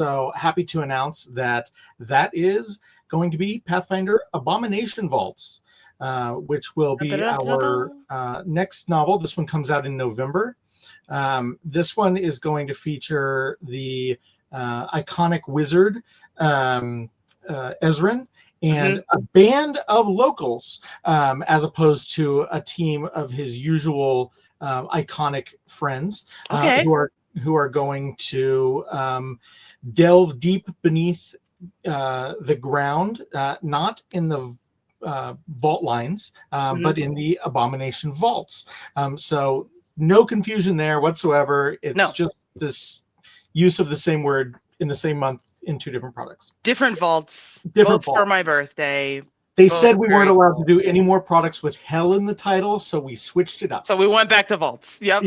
So happy to announce that is going to be Pathfinder Abomination Vaults, which will be our next novel. This one comes out in November. This one is going to feature the iconic wizard, Ezrin, and a band of locals, as opposed to a team of his usual iconic friends, who are going to delve deep beneath the ground, not in the vault lines, but in the Abomination Vaults. So no confusion there whatsoever. It's just this use of the same word in the same month in two different products. Different vaults. Different both vaults. For my birthday. They said we weren't allowed to do any more products with hell in the title, so we switched it up. So we went back to vaults. Yep.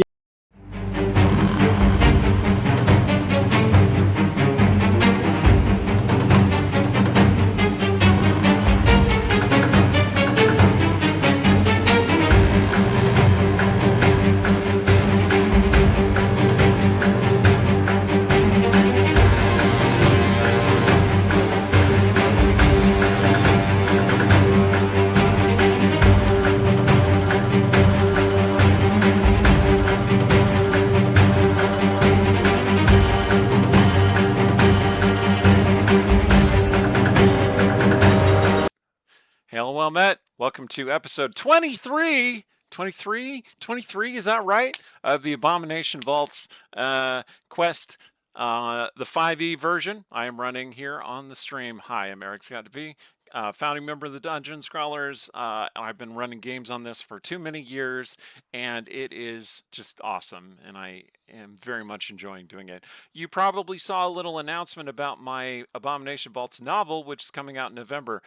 Well met. Welcome to episode 23. 23? Is that right? Of the Abomination Vaults quest, the 5e version. I am running here on the stream. Hi, I'm Eric Scott DeV, founding member of the Dungeon Scrawlers. I've been running games on this for too many years, and it is just awesome, and I am very much enjoying doing it. You probably saw a little announcement about my Abomination Vaults novel, which is coming out in November.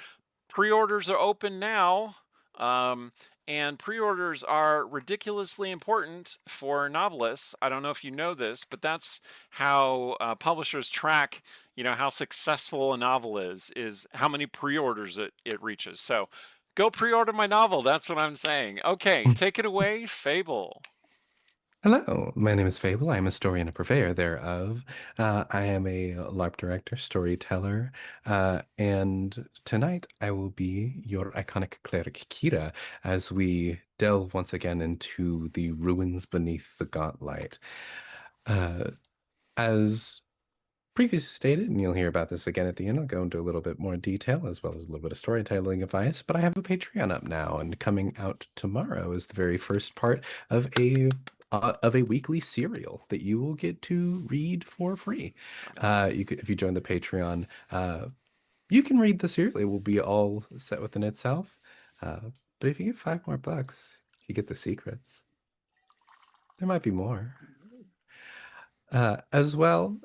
Pre-orders are open now, and pre-orders are ridiculously important for novelists. I don't know if you know this, but that's how publishers track, how successful a novel is how many pre-orders it reaches. So go pre-order my novel. That's what I'm saying. Okay, take it away, Fable. Hello, my name is Fable. I am a historian and purveyor thereof. I am a LARP director, storyteller, and tonight I will be your iconic cleric Kira as we delve once again into the ruins beneath the Gauntlet. As previously stated, and you'll hear about this again at the end, I'll go into a little bit more detail as well as a little bit of storytelling advice, but I have a Patreon up now, and coming out tomorrow is the very first part of a weekly serial that you will get to read for free. If you join the Patreon, you can read the serial. It will be all set within itself. But if you get $5 more, you get the secrets. There might be more. As well,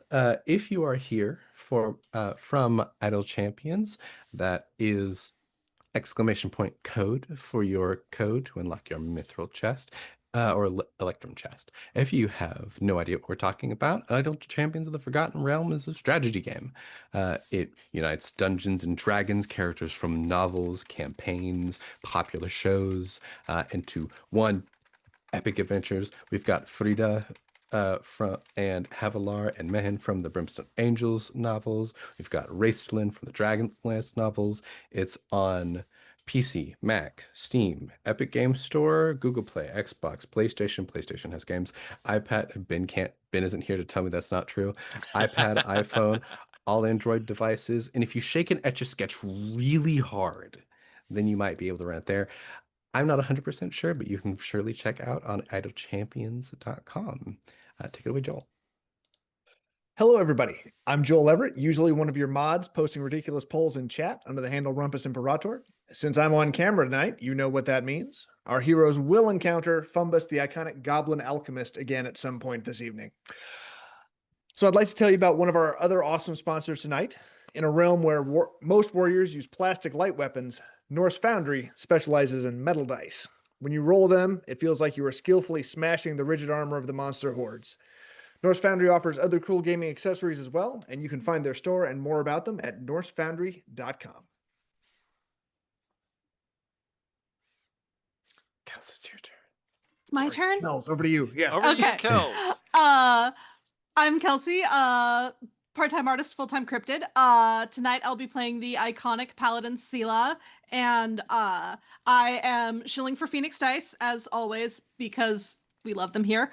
if you are here from Idle Champions, that is !code for your code to unlock your mithril chest. Or Electrum chest. If you have no idea what we're talking about, Idle Champions of the Forgotten Realm is a strategy game. It unites Dungeons and Dragons characters from novels, campaigns, popular shows into one epic adventures. We've got Frida and Havilar and Mehen from the Brimstone Angels novels. We've got Raistlin from the Dragon's Lance novels. It's on PC, Mac, Steam, Epic Games Store, Google Play, Xbox, PlayStation. PlayStation has games. iPad. Ben isn't here to tell me that's not true. iPad, iPhone, all Android devices. And if you shake an Etch-a-Sketch really hard, then you might be able to run it there. I'm not 100% sure, but you can surely check out on idlechampions.com. Take it away, Joel. Hello, everybody. I'm Joel Everett, usually one of your mods posting ridiculous polls in chat under the handle Rumpus Imperator. Since I'm on camera tonight, you know what that means. Our heroes will encounter Fumbus, the iconic goblin alchemist, again at some point this evening. So I'd like to tell you about one of our other awesome sponsors tonight. In a realm where most warriors use plastic light weapons, Norse Foundry specializes in metal dice. When you roll them, it feels like you are skillfully smashing the rigid armor of the monster hordes. Norse Foundry offers other cool gaming accessories as well, and you can find their store and more about them at norsefoundry.com. Kels, it's your turn. My turn? Kels, over to you. Yeah. Over to you, Kels. I'm Kelsey. Part-time artist, full-time cryptid. Tonight I'll be playing the iconic paladin Sela, and I am shilling for Phoenix Dice as always because we love them here.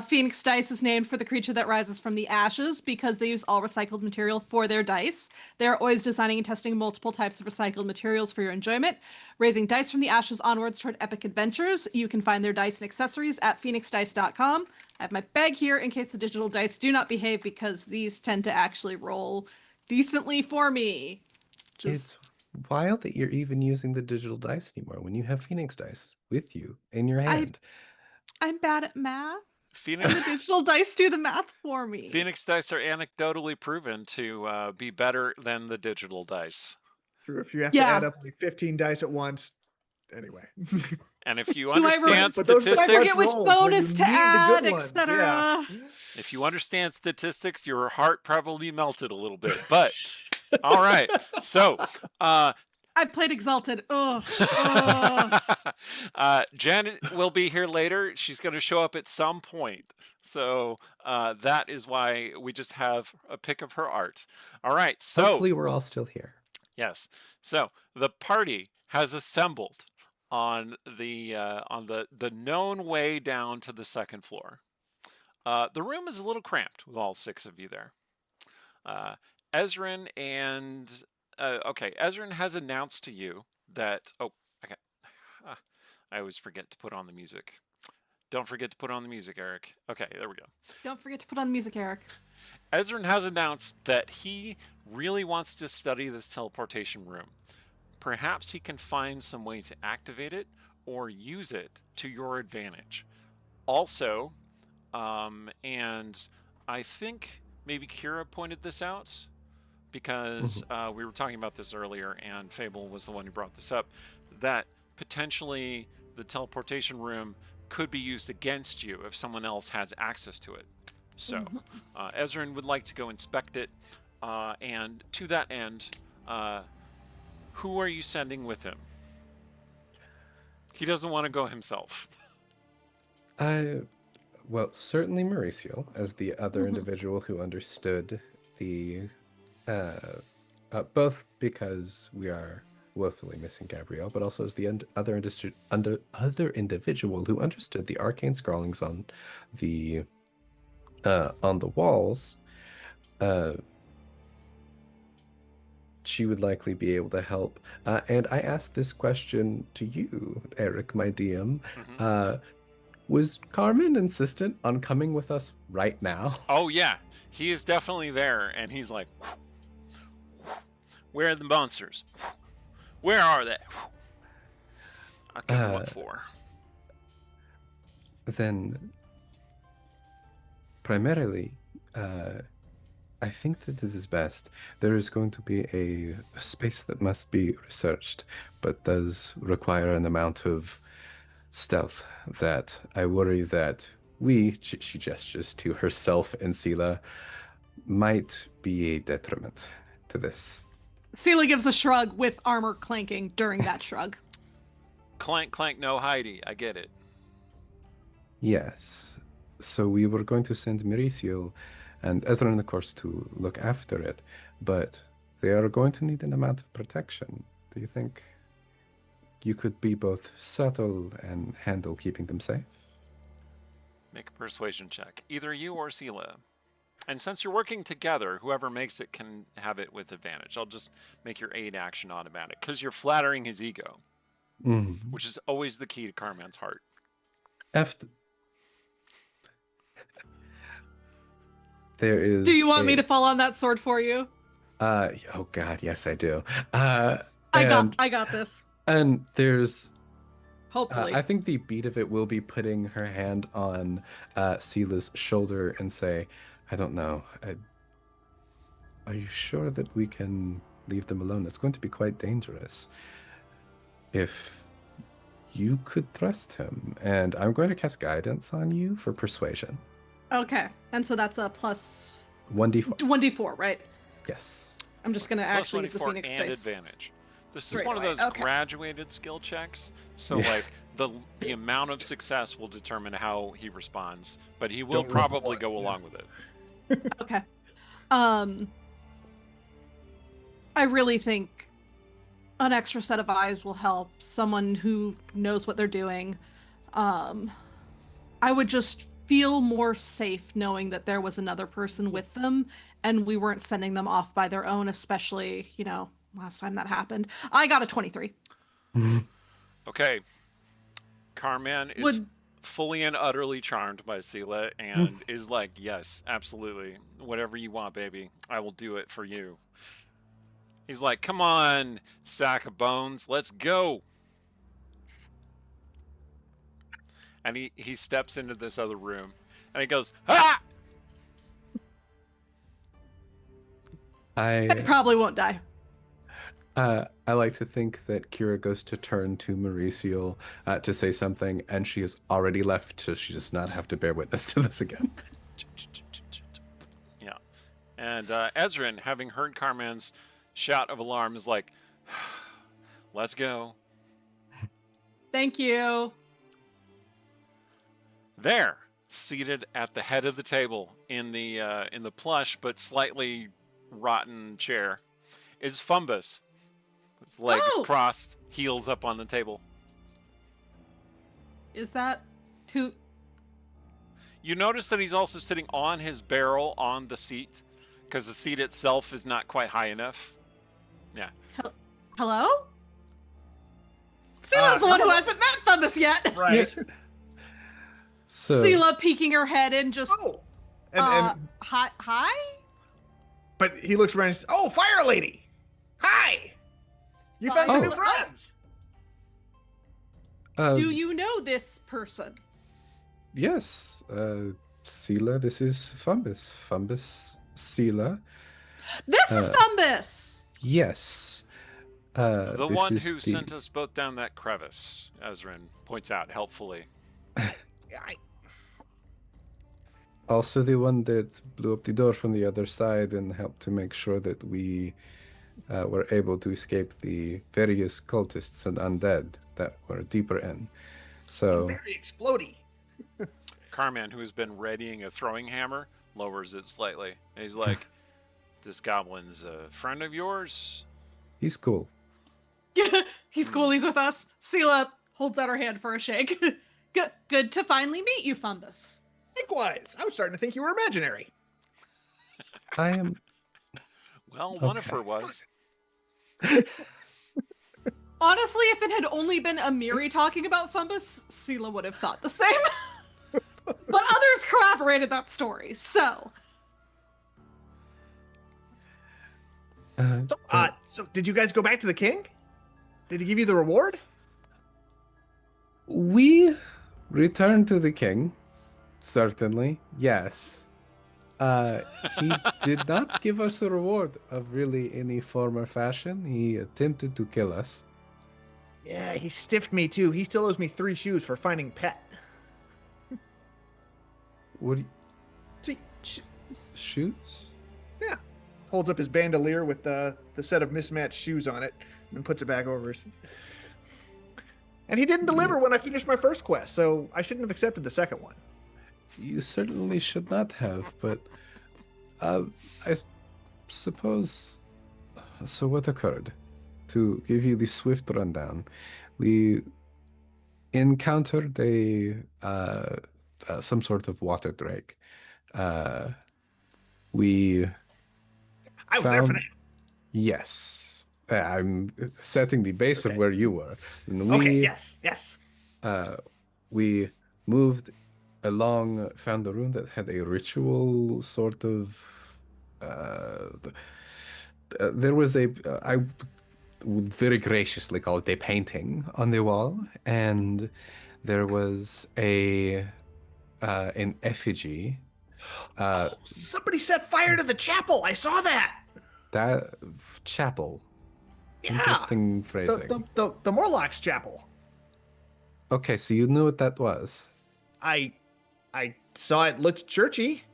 Phoenix Dice is named for the creature that rises from the ashes because they use all recycled material for their dice. They're always designing and testing multiple types of recycled materials for your enjoyment, raising dice from the ashes onwards toward epic adventures. You can find their dice and accessories at phoenixdice.com. I have my bag here in case the digital dice do not behave because these tend to actually roll decently for me. It's wild that you're even using the digital dice anymore when you have Phoenix Dice with you in your hand. I'm bad at math. Phoenix The digital dice do the math for me. Phoenix dice are anecdotally proven to be better than the digital dice. True. If you have to add up like 15 dice at once, anyway. And if you Do I understand But those statistics, I forget which rolls where bonus you to need the add, good ones, etc. yeah. if you understand statistics, your heart probably melted a little bit. But all right, so I played Exalted. Ugh. Janet will be here later. She's going to show up at some point. So that is why we just have a pic of her art. All right. So hopefully we're all still here. yes. So the party has assembled on the known way down to the second floor. The room is a little cramped with all 6 of you there. Ezrin and Ezrin has announced to you that I always forget to put on the music. Don't forget to put on the music, Eric. Okay, there we go. Don't forget to put on music, Eric. Ezrin has announced that he really wants to study this teleportation room. Perhaps he can find some way to activate it or use it to your advantage. Also, and I think maybe Kira pointed this out because we were talking about this earlier and Fable was the one who brought this up, that potentially the teleportation room could be used against you if someone else has access to it. So Ezrin would like to go inspect it, and to that end, who are you sending with him? He doesn't want to go himself. Well, certainly Mauricio, as the other individual who understood the, both because we are woefully missing Gabrielle, but also as the other individual who understood the arcane scrawlings on the walls. She would likely be able to help. And I asked this question to you, Eric, my DM. Was Carmen insistent on coming with us right now? Oh, yeah. He is definitely there, and he's like, where are the monsters? Where are they? I can look for. Then, primarily, I think that it is best. There is going to be a space that must be researched, but does require an amount of stealth that I worry that she gestures to herself and Sela, might be a detriment to this. Sela gives a shrug with armor clanking during that shrug. Clank, clank, no Heidi. I get it. Yes. So we were going to send Mauricio and Ezra, of course, to look after it, but they are going to need an amount of protection. Do you think you could be both subtle and handle keeping them safe? Make a persuasion check. Either you or Sela. And since you're working together, whoever makes it can have it with advantage. I'll just make your aid action automatic, because you're flattering his ego, which is always the key to Carman's heart. There is. Do you want me to fall on that sword for you? Oh God, yes, I do. I got this. And there's. Hopefully. I think the beat of it will be putting her hand on Sela's shoulder and say, I don't know. Are you sure that we can leave them alone? It's going to be quite dangerous. If you could trust him. And I'm going to cast guidance on you for persuasion. Okay. And so that's a plus 1d4. 1d4, right? Yes. I'm just going to Plus actually use the 24 Phoenix and dice. advantage. This is Right. one of those Okay. graduated skill checks. So Yeah. like the amount of success will determine how he responds, but he will Don't roll probably for it, go yeah. along with it. Okay. I really think an extra set of eyes will help. Someone who knows what they're doing. I would just feel more safe knowing that there was another person with them and we weren't sending them off by their own, especially, last time that happened. I got a 23. Okay. Carman is fully and utterly charmed by Sela and is like, yes, absolutely. Whatever you want, baby. I will do it for you. He's like, come on, sack of bones. Let's go. And he steps into this other room and he goes, ah! I probably won't die. I like to think that Kira goes to turn to Mauricio to say something, and she has already left, so she does not have to bear witness to this again. Yeah. And Ezrin, having heard Carman's shout of alarm, is like, let's go. Thank you. There, seated at the head of the table in the plush but slightly rotten chair, is Fumbus. His legs crossed, heels up on the table. Is that who? You notice that he's also sitting on his barrel on the seat, because the seat itself is not quite high enough. Yeah. Hello? Sela's the one who hasn't met Fumbus yet. Right. So Sela peeking her head in, just and hi. But he looks around and says, "Oh, Fire Lady, hi! You found some new friends." Do you know this person? Yes, Sela, this is Fumbus. Fumbus, Sela. This is Fumbus! Yes. The one who sent us both down that crevice, Ezrin points out helpfully. Also the one that blew up the door from the other side and helped to make sure that we were able to escape the various cultists and undead that were deeper in. So Very explodey. Carman, who has been readying a throwing hammer, lowers it slightly. And he's like, this goblin's a friend of yours? he's cool. He's cool, he's with us. Sela holds out her hand for a shake. Good to finally meet you, Fumbus. Likewise, I was starting to think you were imaginary. I am. Well, one of her was. Honestly, if it had only been Amiri talking about Fumbus, Sela would have thought the same. But others corroborated that story, so. So did you guys go back to the king? Did he give you the reward? We returned to the king. Certainly, yes. He did not give us a reward of really any form or fashion. He attempted to kill us. Yeah, he stiffed me too. He still owes me 3 shoes for finding Pet. What do you... 3 Shoes? Yeah. Holds up his bandolier with the set of mismatched shoes on it and puts it back over his... And he didn't deliver when I finished my first quest, so I shouldn't have accepted the second one. You certainly should not have, but I suppose... So what occurred? To give you the swift rundown, we encountered some sort of water drake. I was there for that. Yes. I'm setting the base of where you were. And Okay, yes. We moved along, found a room that had a ritual sort of... there was I would very graciously call it a painting on the wall, and there was an effigy. Somebody set fire to the chapel. I saw that. That chapel. Yeah. Interesting phrasing. The Morlock's chapel. Okay, so you knew what that was. I saw it looked churchy.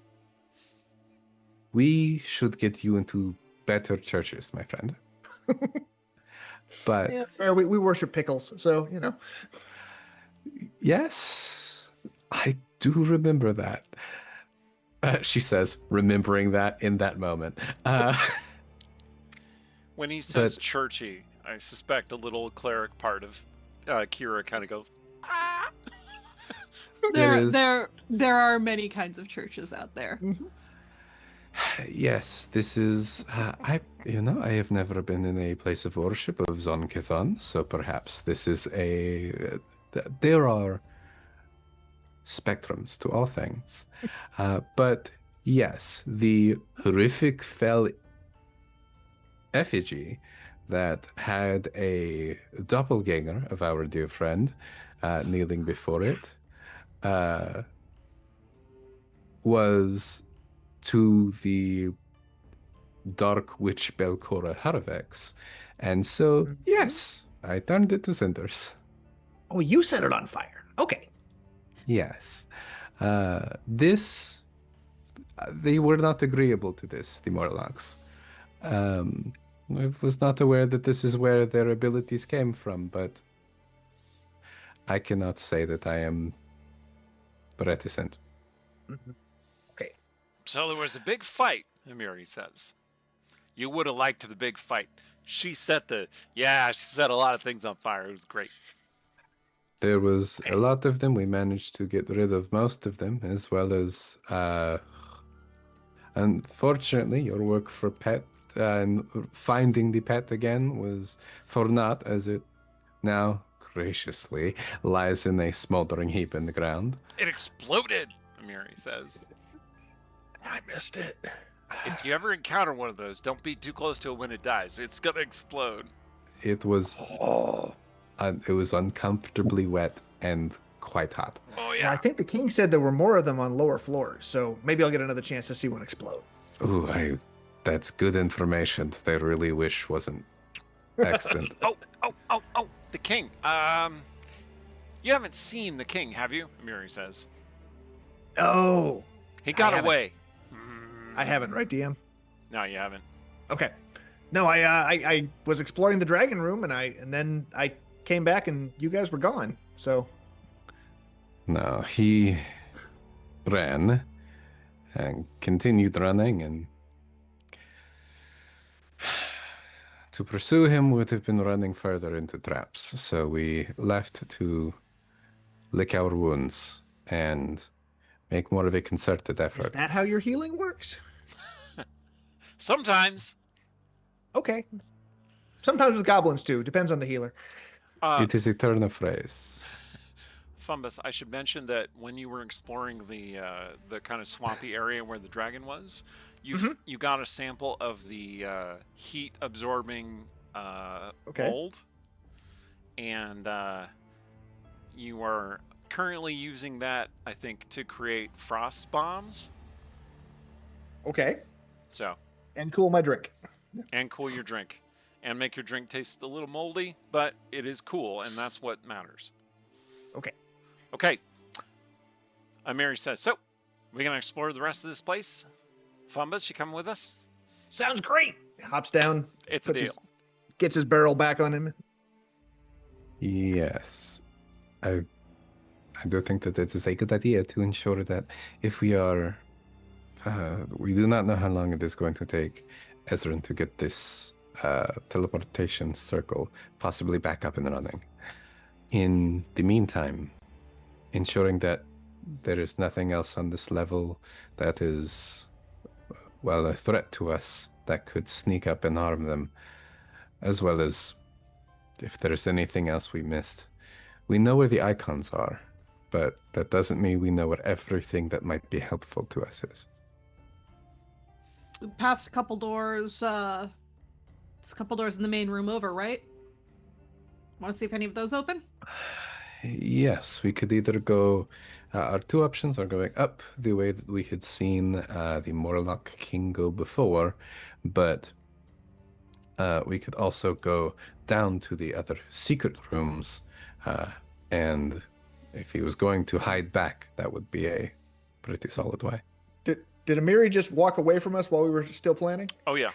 We should get you into better churches, my friend. But Yeah, fair. We worship pickles, so you know. yes, I do remember that. She says, remembering that in that moment. When he says But- churchy, I suspect a little cleric part of Kira kind of goes, ah. There are many kinds of churches out there. Yes, this is. I have never been in a place of worship of Zonkithon, so perhaps this is a. There are spectrums to all things, but yes, the horrific fell effigy that had a doppelganger of our dear friend kneeling before it was to the dark witch Belcora Harvex. And so, yes, I turned it to cinders. Oh, you set it on fire. Okay. Yes. They were not agreeable to this, the Morlocks. I was not aware that this is where their abilities came from, but I cannot say that I am reticent. Okay. So there was a big fight, Amiri says. You would have liked the big fight. She set a lot of things on fire. It was great. There was a lot of them. We managed to get rid of most of them, as well as, unfortunately, your work for Pet and finding the pet again was for naught, as it now graciously lies in a smoldering heap in the ground. It exploded, Amiri says. I missed it. If you ever encounter one of those, don't be too close to it when it dies. It's gonna explode. It was Oh. it was uncomfortably wet and quite hot. Oh Yeah, I yeah. think the king said there were more of them on lower floors, so maybe I'll get another chance to see one explode. Ooh, that's good information. I really wish wasn't extant. Oh. The king. You haven't seen the king, have you? Amiri says. Oh, He got haven't. away. I haven't, right, DM? No, you haven't. Okay. No, I was exploring the dragon room, and then I came back, and you guys were gone. So No, he ran and continued running, and to pursue him would have been running further into traps. So we left to lick our wounds and make more of a concerted is effort. that how your healing works? Sometimes. Okay. Sometimes with goblins too. Depends on the healer. It is a turn of phrase. Fumbus, I should mention that when you were exploring the kind of swampy area where the dragon was, you got a sample of the heat absorbing mold, and you are currently using that, I think, to create frost bombs. Okay. So, And cool my drink. and cool your drink, and make your drink taste a little moldy, but it is cool, and that's what matters. Okay. Okay. Amiri says, so, we're going to explore the rest of this place? Fumbus, you coming with us? Sounds great. Hops down. It's a puts deal. Gets his barrel back on him. Yes. I do think that it is a good idea to ensure that if we are... we do not know how long it is going to take Ezran to get this teleportation circle possibly back up and running. In the meantime, ensuring that there is nothing else on this level that is, well, a threat to us that could sneak up and harm them, as well as if there's anything else we missed. We know where the icons are, but that doesn't mean we know where everything that might be helpful to us is. We passed a couple doors. There's a couple doors in the main room over, right? Want to see if any of those open? Yes, we could either go... our two options are going up the way that we had seen the Morlock King go before, but we could also go down to the other secret rooms, and if he was going to hide back, that would be a pretty solid way. Did Amiri just walk away from us while we were still planning? Oh, yeah.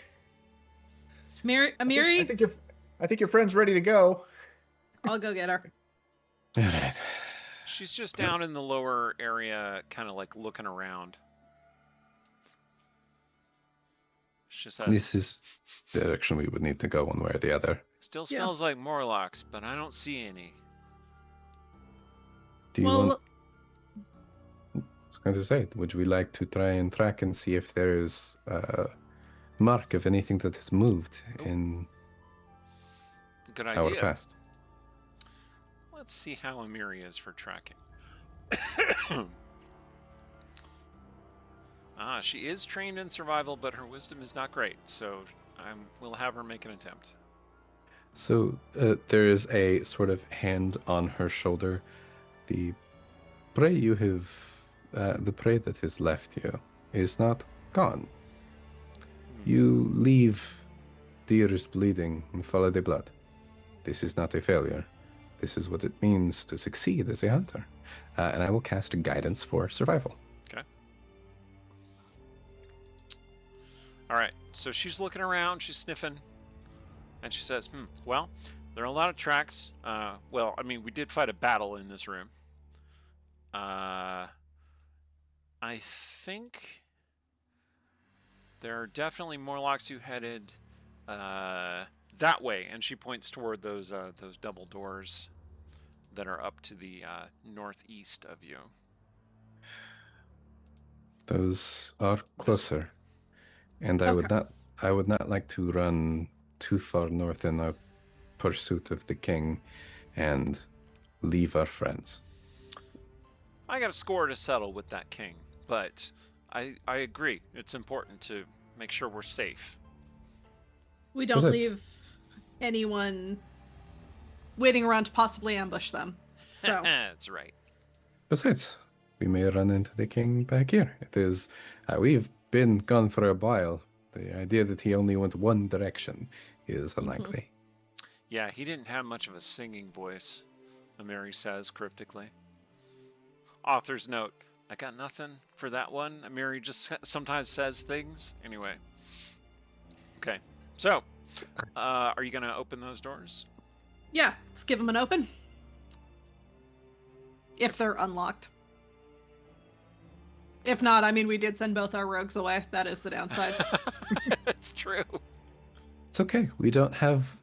Amiri, I think your friend's ready to go. I'll go get her. All right. She's just down in the lower area, kind of like looking around. She says, This is the direction we would need to go one way or the other. still smells like Morlocks, but I don't see any. Do you Well, want... I was going to say, would we like to try and track and see if there is a mark of anything that has moved in Good our idea. past? Let's see how Amiri is for tracking. She is trained in survival, but her wisdom is not great, so we'll have her make an attempt. So there is a sort of hand on her shoulder. The prey you have, the prey that has left you is not gone. You leave the ears bleeding and follow the blood. This is not a failure. This is what it means to succeed as a hunter. And I will cast guidance for survival. Okay. All right. So she's looking around, she's sniffing, and she says, well, there are a lot of tracks. Well, I mean, we did fight a battle in this room. I think there are definitely Morlocks who headed that way, and she points toward those double doors that are up to the northeast of you. Those are closer, and I would not like to run too far north in our pursuit of the king, and leave our friends. I got a score to settle with that king, but I agree. It's important to make sure we're safe. We don't leave anyone waiting around to possibly ambush them. So That's right. Besides, we may run into the king back here. It is, we've been gone for a while. The idea that he only went one direction is unlikely. Yeah, he didn't have much of a singing voice, Amiri says cryptically. Author's note, I got nothing for that one. Amiri just sometimes says things. Anyway. Okay. So, are you going to open those doors? yeah, let's give them an open. If they're unlocked. If not, I mean, we did send both our rogues away. That is the downside. It's true. It's okay. We don't have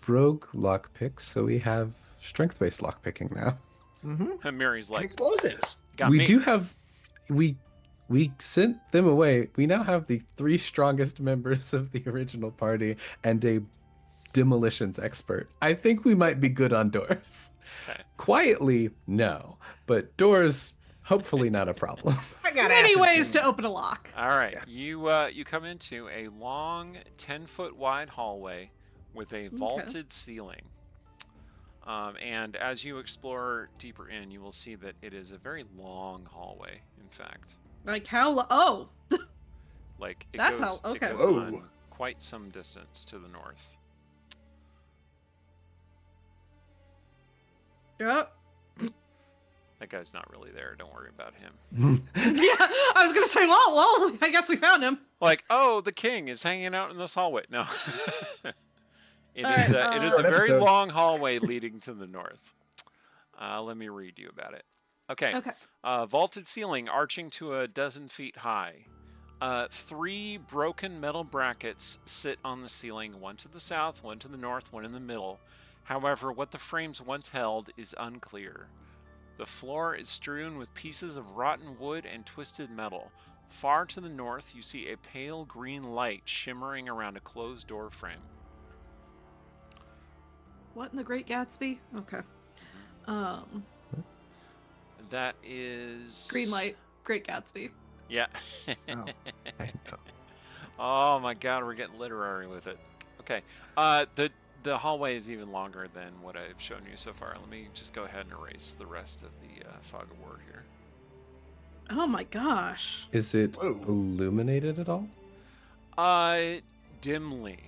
rogue lockpicks, so we have strength-based lockpicking now. Amiri's like, Explosives. got We me. do have... We sent them away. We now have the 3 strongest members of the original party and a demolitions expert. I think we might be good on doors. Okay. Quietly, no. But doors, hopefully not a problem. I got Many acid ways too. to open a lock. All right. You come into a long 10-foot wide hallway with a vaulted ceiling. And as you explore deeper in, you will see that it is a very long hallway, in fact. Like how oh. Like it That's goes, how- okay. it goes Whoa. on quite some distance to the north. Yep. That guy's not really there. Don't worry about him. Yeah, I was gonna say, well, I guess we found him. Like, oh, the king is hanging out in this hallway. No. It All is right, it is a very episode. long hallway leading to the north. Let me read you about it. Okay. Okay. Vaulted ceiling arching to a dozen feet high. 3 broken metal brackets sit on the ceiling, one to the south, one to the north, one in the middle. However, what the frames once held is unclear. The floor is strewn with pieces of rotten wood and twisted metal. Far to the north, you see a pale green light shimmering around a closed door frame. What in the Great Gatsby? Okay. That is... Green light, Great Gatsby. Yeah. Oh. I know. Oh my god, we're getting literary with it. Okay. The hallway is even longer than what I've shown you so far. Let me just go ahead and erase the rest of the fog of war here. Oh my gosh. Is it Whoa. illuminated at all? Dimly.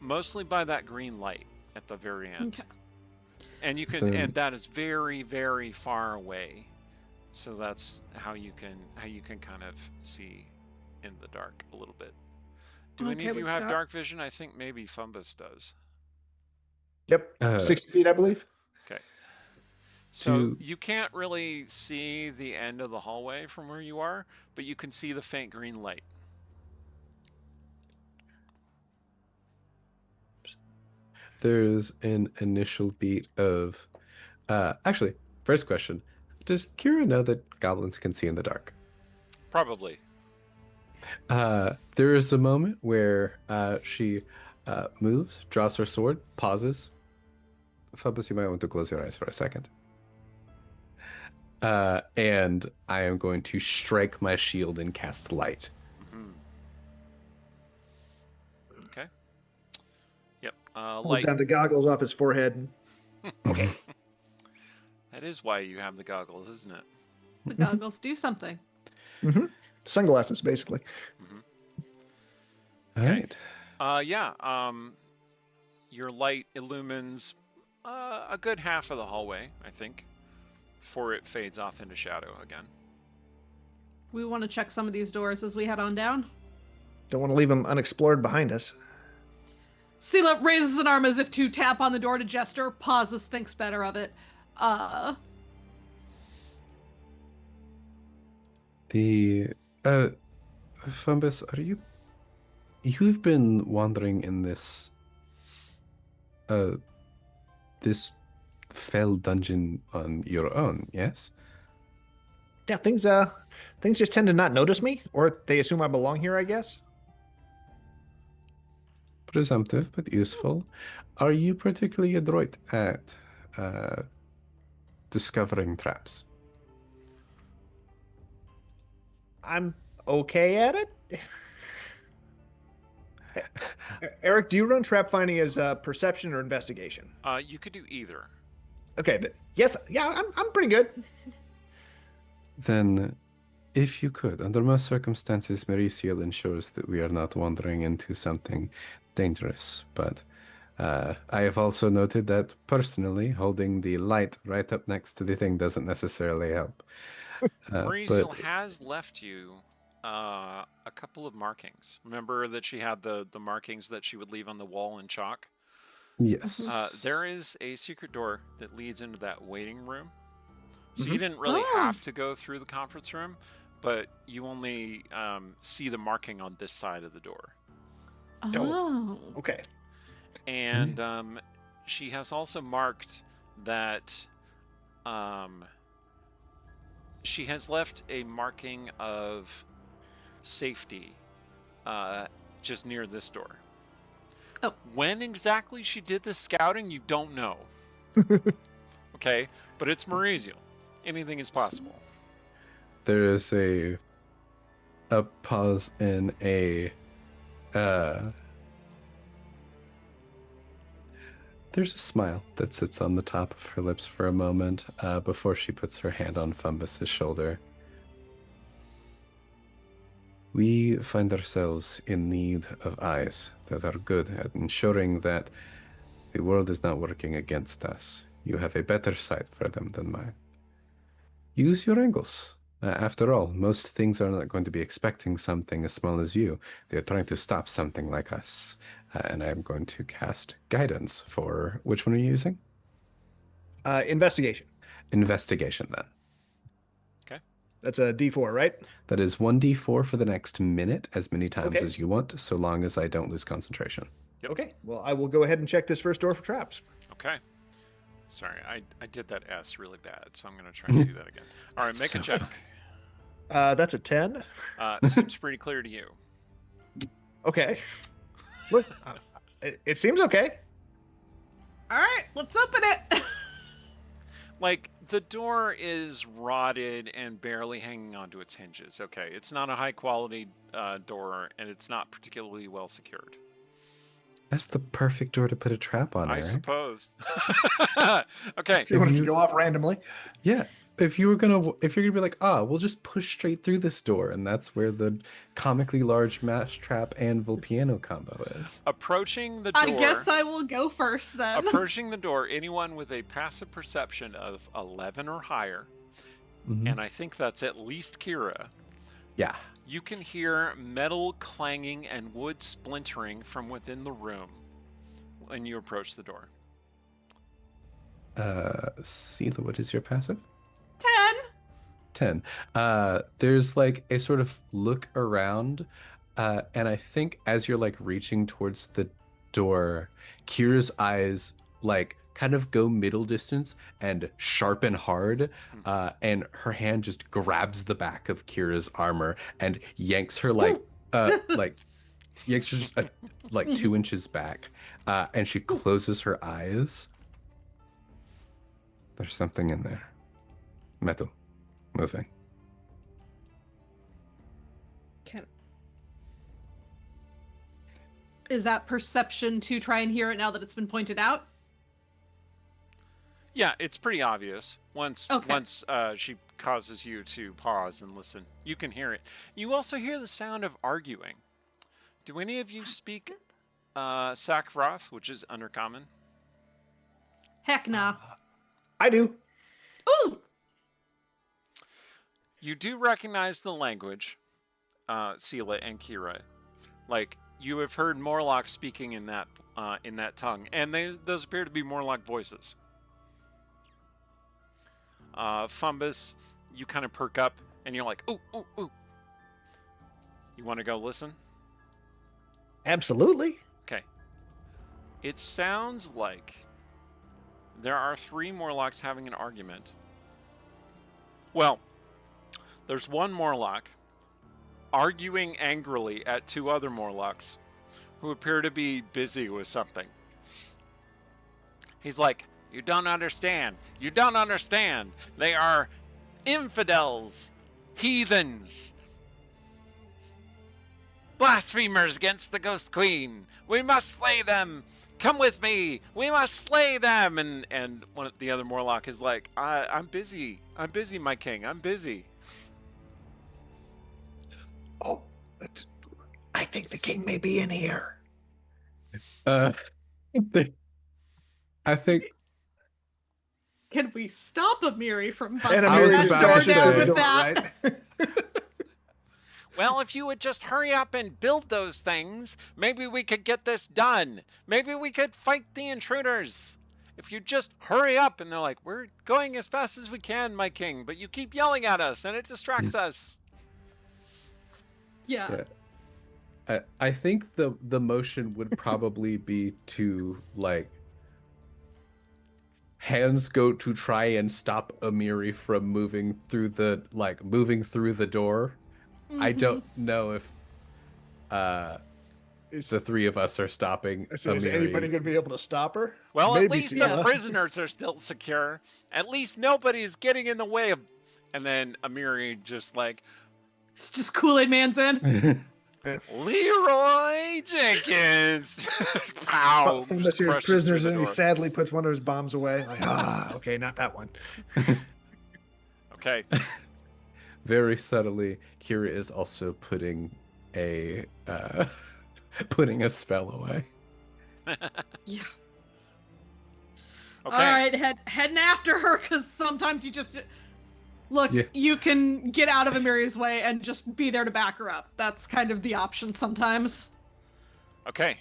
Mostly by that green light at the very end. Okay. And you can and that is very, very far away. So that's how you can kind of see in the dark a little bit. Do any Okay, of you we have got- dark vision? I think maybe Fumbus does. Yep. 60 feet, I believe. Okay. So To- you can't really see the end of the hallway from where you are, but you can see the faint green light. There's an initial beat of actually, first question. Does Kira know that goblins can see in the dark? Probably. There is a moment where she moves, draws her sword, pauses. Phobos, you might want to close your eyes for a second. And I am going to strike my shield and cast light. Mm-hmm. Okay. Yep. Hold Light. down the goggles off his forehead. Okay. That is why you have the goggles, isn't it? The goggles do something. Mm-hmm. Sunglasses, basically. All right. Yeah. Your light illumines a good half of the hallway, I think, before it fades off into shadow again. We want to check some of these doors as we head on down. Don't want to leave them unexplored behind us. Sela raises an arm as if to tap on the door to gesture, pauses, thinks better of it. Fumbus, you've been wandering in this this fell dungeon on your own, yes? Yeah, things just tend to not notice me, or they assume I belong here, I guess. Presumptive, but useful. Are you particularly adroit at discovering traps? I'm okay at it. Eric, do you run trap finding as perception or investigation? You could do either. Okay, yes, yeah, I'm pretty good. Then, if you could, under most circumstances, Mauricio ensures that we are not wandering into something dangerous. But I have also noted that, personally, holding the light right up next to the thing doesn't necessarily help. Mauricio has left you a couple of markings. Remember that she had the markings that she would leave on the wall in chalk? Yes. There is a secret door that leads into that waiting room. So Mhm. you didn't really have to go through the conference room, but you only see the marking on this side of the door. Oh. Okay. And she has also marked that she has left a marking of safety just near this door. Oh. When exactly she did this scouting, you don't know. Okay? But it's Maurizio. Anything is possible. There is a pause in a there's a smile that sits on the top of her lips for a moment before she puts her hand on Fumbus's shoulder. We find ourselves in need of eyes that are good at ensuring that the world is not working against us. You have a better sight for them than mine. Use your angles. After all, most things are not going to be expecting something as small as you. They're trying to stop something like us. And I'm going to cast guidance for... Which one are you using? Investigation. Investigation, then. Okay. That's a D4, right? That is 1d4 for the next minute, as many times Okay. as you want, so long as I don't lose concentration. Yep. Okay. Well, I will go ahead and check this first door for traps. Okay. Sorry, I did that S really bad, so I'm going to try and do that again. All right, make a check. That's a 10. Seems pretty clear to you. Okay. Look, it seems okay. All right, let's open it. Like, the door is rotted and barely hanging onto its hinges. Okay, it's not a high-quality door, and it's not particularly well secured. That's the perfect door to put a trap on, I Eric. suppose. Okay. If you want it to go off randomly. Yeah. If you're gonna be like, we'll just push straight through this door, and that's where the comically large mousetrap anvil piano combo is. Approaching the door. I guess I will go first then. Approaching the door, anyone with a passive perception of 11 or higher, and I think that's at least Kira, Yeah. you can hear metal clanging and wood splintering from within the room when you approach the door. Sela, what is your passive? 10. 10. There's like a sort of look around, and I think as you're like reaching towards the door, Kira's eyes like kind of go middle distance and sharpen hard, and her hand just grabs the back of Kira's armor and yanks her yanks her just like 2 inches back, and she closes her eyes. There's something in there. Metal. Moving. Is that perception to try and hear it now that it's been pointed out? Yeah, it's pretty obvious. Once Okay. she causes you to pause and listen, you can hear it. You also hear the sound of arguing. Do any of you speak Sakroth, which is Undercommon? Heck nah. I do. Ooh! You do recognize the language, Sela and Kira. Like, you have heard Morlock speaking in that tongue, and those appear to be Morlock voices. Fumbus, you kind of perk up, and you're like, ooh, ooh, ooh. You want to go listen? Absolutely. Okay. It sounds like there are 3 Morlocks having an argument. Well, there's one Morlock arguing angrily at 2 other Morlocks who appear to be busy with something. He's like, you don't understand. You don't understand. They are infidels, heathens, blasphemers against the Ghost Queen. We must slay them. Come with me. We must slay them. And one of the other Morlock is like, I'm busy. I'm busy, my king. I'm busy. Oh, I think the king may be in here. I think Can we stop Amiri from And busting I was that about door to say- down the with door, that? right? Well, if you would just hurry up and build those things, maybe we could get this done. Maybe we could fight the intruders. If you just hurry up. And they're like, we're going as fast as we can, my king, but you keep yelling at us and it distracts us. Yeah. I think the motion would probably be to like hands go to try and stop Amiri from moving through the door. I don't know if the 3 of us are stopping So is anybody Amiri. going to be able to stop her? Well, Maybe at least the Sela. prisoners are still secure. At least nobody's getting in the way of... And then Amiri just like, It's just Kool-Aid Man's in. Leroy Jenkins! Pow! From Just this year's crushes through prisoners, the and he door. sadly puts one of his bombs away. Like, okay, not that one. Okay. Very subtly, Kira is also putting a spell away. Yeah. Okay. All right, heading after her, because sometimes you just look. Yeah. You can get out of Amiri's way and just be there to back her up. That's kind of the option sometimes. Okay.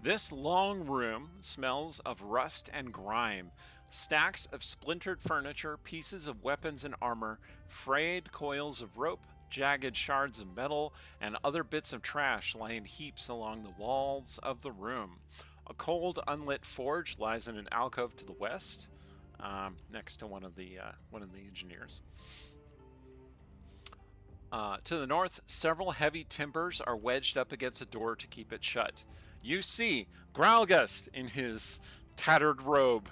This long room smells of rust and grime. Stacks of splintered furniture, pieces of weapons and armor, frayed coils of rope, jagged shards of metal, and other bits of trash lie in heaps along the walls of the room. A cold, unlit forge lies in an alcove to the west, next to one of the engineers. To the north, several heavy timbers are wedged up against a door to keep it shut. You see Graulgust in his tattered robe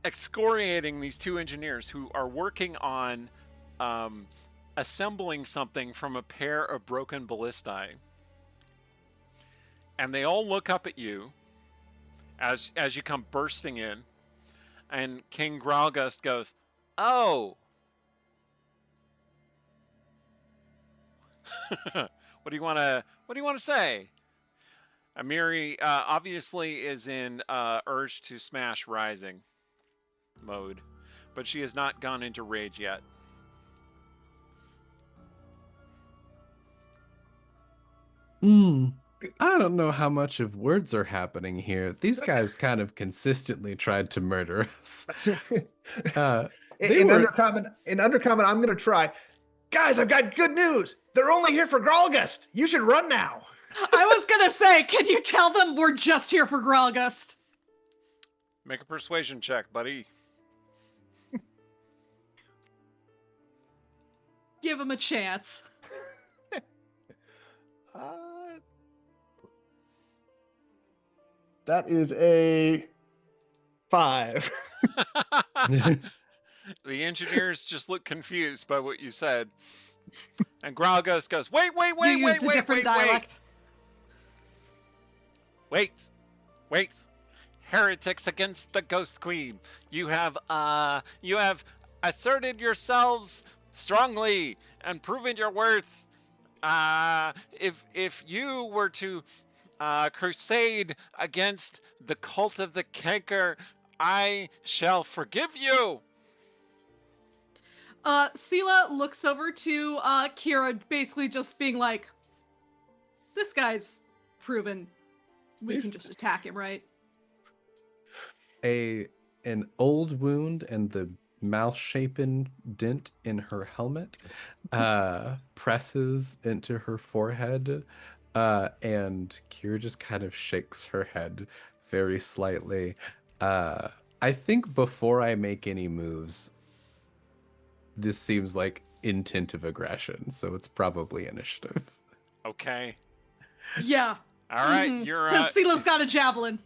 excoriating these 2 engineers who are working on assembling something from a pair of broken ballistae. And they all look up at you as you come bursting in, and King Graulgust goes, "Oh." What do you want to say? Amiri obviously is in urge to smash rising mode, but she has not gone into rage yet. I don't know how much of words are happening here. These guys kind of consistently tried to murder us. In Undercommon, I'm going to try. Guys, I've got good news. They're only here for Graulgust. You should run now. I was gonna say, can you tell them we're just here for Graulgust? Make a persuasion check, buddy. Give him a chance. That is a 5. The engineers just look confused by what you said. And Graulgust goes, wait, You used a different dialect. Wait. Heretics against the Ghost Queen. You have asserted yourselves strongly and proven your worth. If you were to crusade against the cult of the Canker, I shall forgive you. Sela looks over to Kira, basically just being like, this guy's proven we can just attack him, right? An old wound and the mouth-shapen dent in her helmet presses into her forehead, and Kira just kind of shakes her head very slightly. I think before I make any moves, this seems like intent of aggression, so it's probably initiative. Okay. Yeah. All right, you're Because Sela's got a javelin.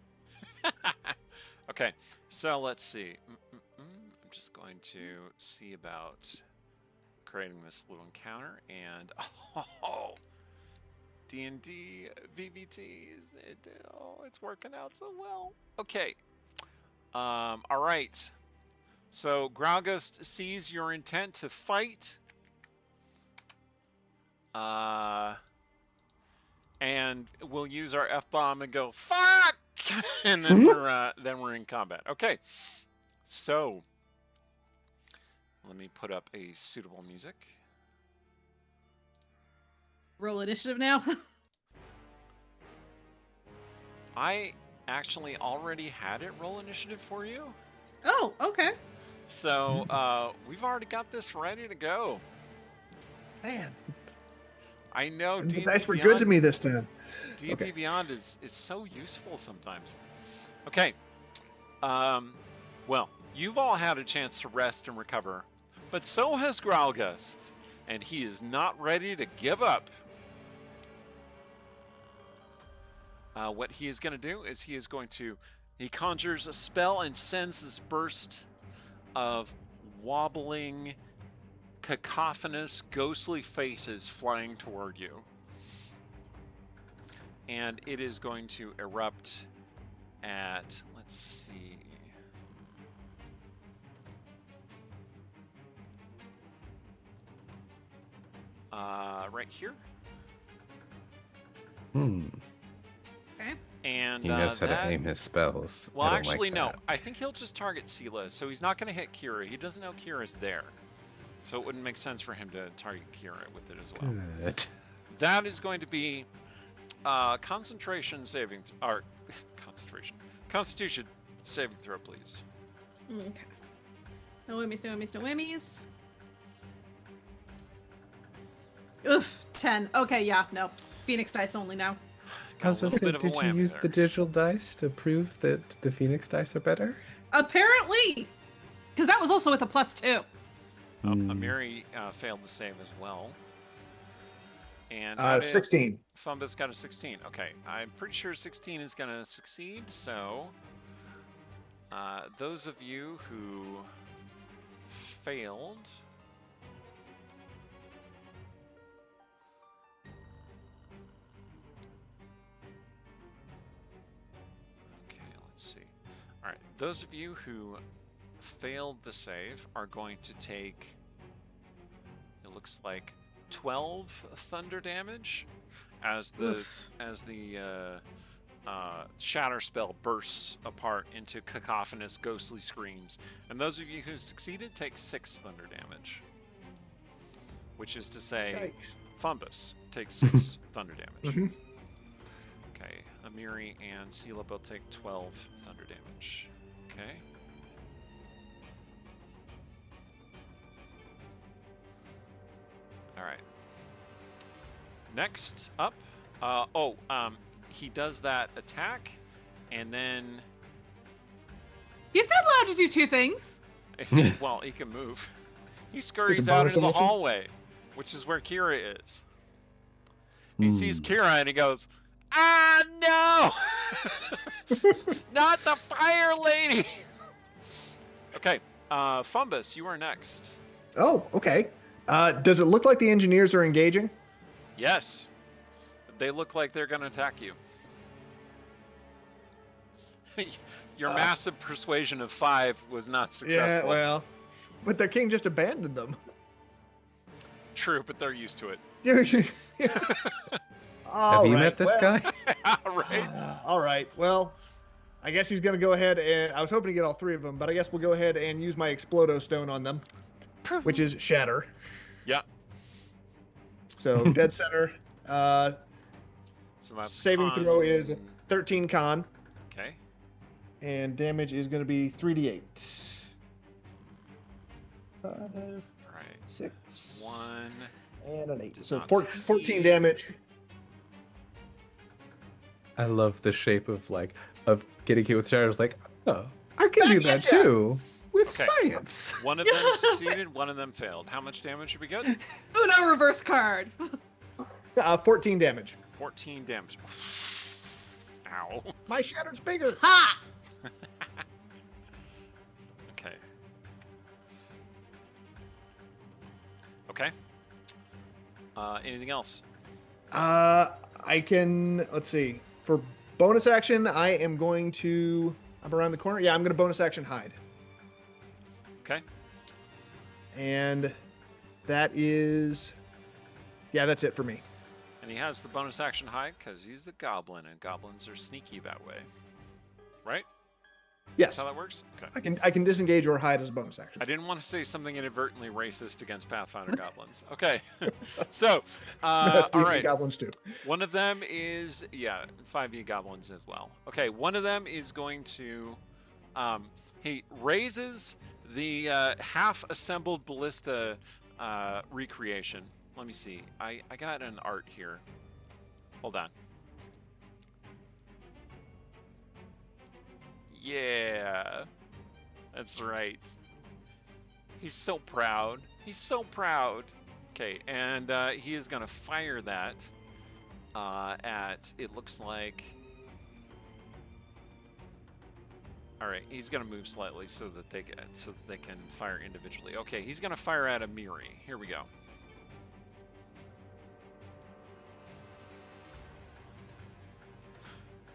Okay, so let's see. I'm just going to see about creating this little encounter, and D&D VBTs. It's working out so well. Okay. All right. So Graulgust sees your intent to fight, and we'll use our F-bomb and go fuck, and then we're in combat. Okay, so let me put up a suitable music. Roll initiative now. I actually already had it roll initiative for you. Oh, okay. So we've already got this ready to go. Man, I know. the D&D dice were Beyond, good to me this time. D&D Beyond is so useful sometimes. Okay. Well, you've all had a chance to rest and recover, but so has Graulgust, and he is not ready to give up. What he is going to do is he conjures a spell and sends this burst of wobbling, cacophonous, ghostly faces flying toward you. And it is going to erupt at, let's see. Right here. Okay. And He knows how to aim his spells. Well, I don't actually, like no. that. I think he'll just target Sela, so he's not going to hit Kira. He doesn't know Kira's there. So it wouldn't make sense for him to target Kira with it as well. Good. That is going to be concentration saving, or Constitution saving throw, please. Okay. No whammies, no whammies, no whammies. Oof, 10. Okay, yeah, no. Phoenix dice only now. I was Got a supposed little to bit say, of a did you whammy use there. the digital dice to prove that the Phoenix dice are better? Apparently! Because that was also with a +2. Amiri failed the save as well. And how did 16. Fumbus got a 16. Okay, I'm pretty sure 16 is going to succeed, so those of you who failed... Okay, let's see. All right, those of you who failed the save are going to take, it looks like, 12 thunder damage as the shatter spell bursts apart into cacophonous ghostly screams, and those of you who succeeded take 6 thunder damage, which is to say Fumbus takes 6 thunder damage. Okay, Amiri and Sela both take 12 thunder damage. Okay. All right. Next up He does that attack, and then He's not allowed to do two things. well, he can move. He It's scurries a out bonus into the action? hallway, which is where Kira is. He sees Kira and he goes, "Ah, no! Not the fire lady!" Okay, Fumbus, you are next. Oh, okay. Does it look like the engineers are engaging? Yes. They look like they're going to attack you. Your massive persuasion of 5 was not successful. Yeah, well, but their king just abandoned them. True, but they're used to it. Have you met this guy? Right? All right. Well, I guess he's going to go ahead and I was hoping to get all 3 of them, but I guess we'll go ahead and use my Explodo Stone on them, which is Shatter. Yeah. So dead center. So that's Saving con. throw is 13 con, Okay. and damage is going to be 3d8. 5, All right. 6, 1. and an 8. Did So not 14 succeed. damage. I love the shape of getting hit with shadows. Like, oh, I can do that too with Okay. science. One of them succeeded, one of them failed. How much damage did we get? Uno reverse card. 14 damage. 14 damage. Ow. My shatter's bigger. Ha! Okay. Okay. Anything else? I can, let's see. For bonus action, I am going to, I'm around the corner. Yeah, I'm going to bonus action hide. Okay. And that is, yeah, that's it for me. And he has the bonus action hide because he's a goblin, and goblins are sneaky that way. Right? Yes. That's how that works? Okay. I can disengage or hide as a bonus action. I didn't want to say something inadvertently racist against Pathfinder goblins. Okay. So, all right. Goblins too. One of them is, 5e goblins as well. Okay, one of them is going to, he raises the half-assembled ballista recreation. Let me see. I got an art here. Hold on. Yeah, that's right. He's so proud. He's so proud. Okay, and he is going to fire that at, it looks like, all right, he's going to move slightly so that they can fire individually. Okay, he's going to fire at Amiri. Here we go.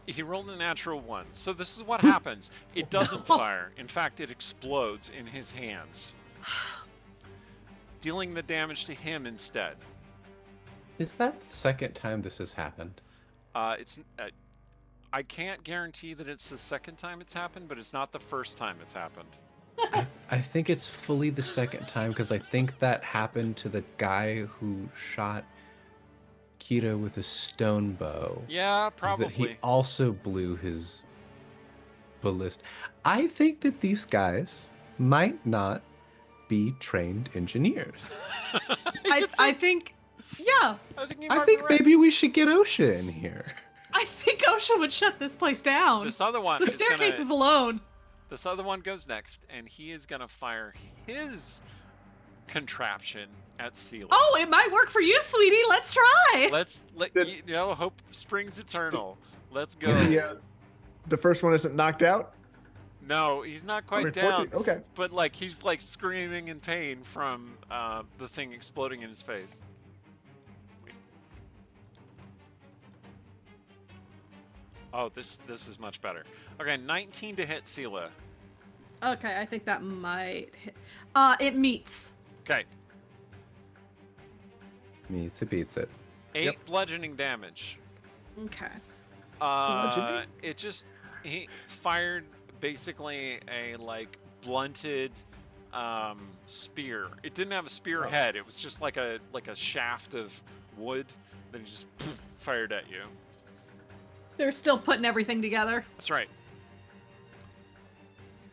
He rolled a natural 1. So this is what happens. It doesn't fire. In fact, it explodes in his hands, dealing the damage to him instead. Is that the second time this has happened? It's. I can't guarantee that it's the second time it's happened, but it's not the first time it's happened. I think it's fully the second time because I think that happened to the guy who shot Kira with a stone bow. Yeah, probably. That he also blew his ballista. I think that these guys might not be trained engineers. I think, yeah. I think maybe we should get OSHA in here. I think OSHA would shut this place down. This other one The is staircases gonna, alone. This other one goes next, and he is gonna fire his contraption at Seela. Oh, it might work for you, sweetie. Let's try. Hope springs eternal. Let's go. The first one isn't knocked out. No, he's not quite 14. down. Okay. But he's screaming in pain from the thing exploding in his face. Wait. Oh, this is much better. Okay, 19 to hit Seela. Okay, I think that might hit. It meets. Okay. Meets it, beats it. 8 bludgeoning damage. Okay. Bludgeoning? He fired basically a blunted spear. It didn't have a spear head. It was just like a shaft of wood. Then he just fired at you. They're still putting everything together. That's right.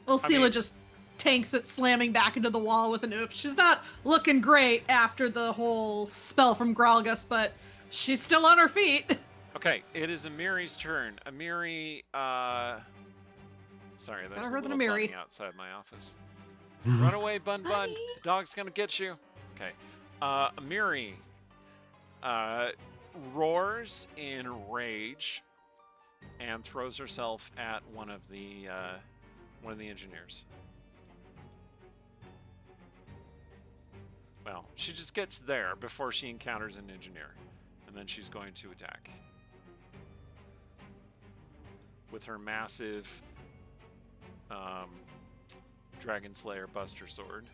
Well, I Seela mean- just tanks it, slamming back into the wall with an oof. She's not looking great after the whole spell from Graulgust, but she's still on her feet. Okay, it is Amiri's turn. Amiri, sorry, there's a heard little than Amiri. bunny outside my office. Run away, Bun Bun. Bunny. The dog's gonna get you. Okay. Amiri roars in rage and throws herself at one of the engineers. Well, she just gets there before she encounters an engineer, and then she's going to attack with her massive Dragon Slayer Buster Sword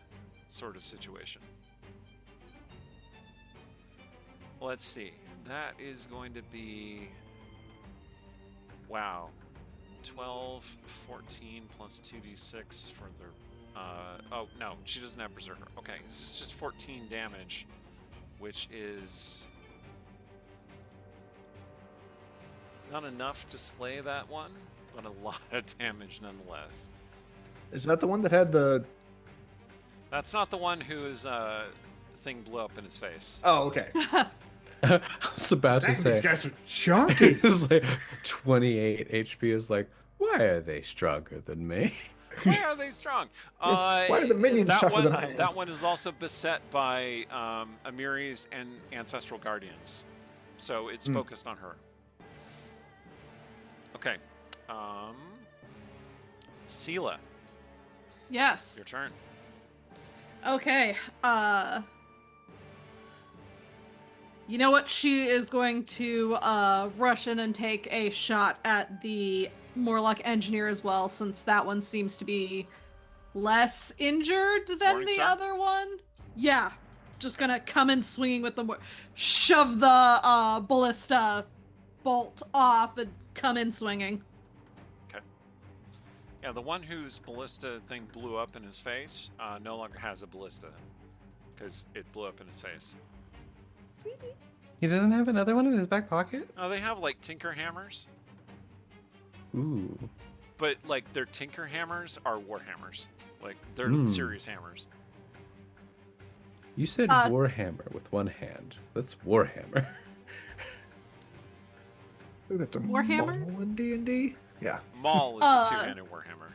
sort of situation. Let's see. That is going to be... Wow. 12, 14 plus 2d6 for the... oh, no. She doesn't have Berserker. Okay, this is just 14 damage, which is... not enough to slay that one, but a lot of damage nonetheless. Is that the one that had the... That's not the one whose thing blew up in his face. Oh, okay. I was about to Dang, say, these guys are chunky. it was like 28 HP. Is like, why are they stronger than me? Why are they strong? Why are the minions that tougher one, than I am? That one is also beset by Amiri's and Ancestral Guardians. So it's focused on her. Okay. Sela, Yes. your turn. Okay. You know what? She is going to rush in and take a shot at the Morlock engineer as well, since that one seems to be less injured than the Morningstar? other one. Yeah. Just gonna come in swinging with the shove the ballista bolt off and come in swinging. Okay. Yeah, the one whose ballista thing blew up in his face no longer has a ballista because it blew up in his face. He doesn't have another one in his back pocket? Oh, they have like Tinker Hammers, Ooh. but like their Tinker Hammers are war hammers. Like they're serious hammers. You said Warhammer with one hand. That's Warhammer. I think that's a Warhammer? Maul in D&D? Yeah. Maul is a two-handed warhammer.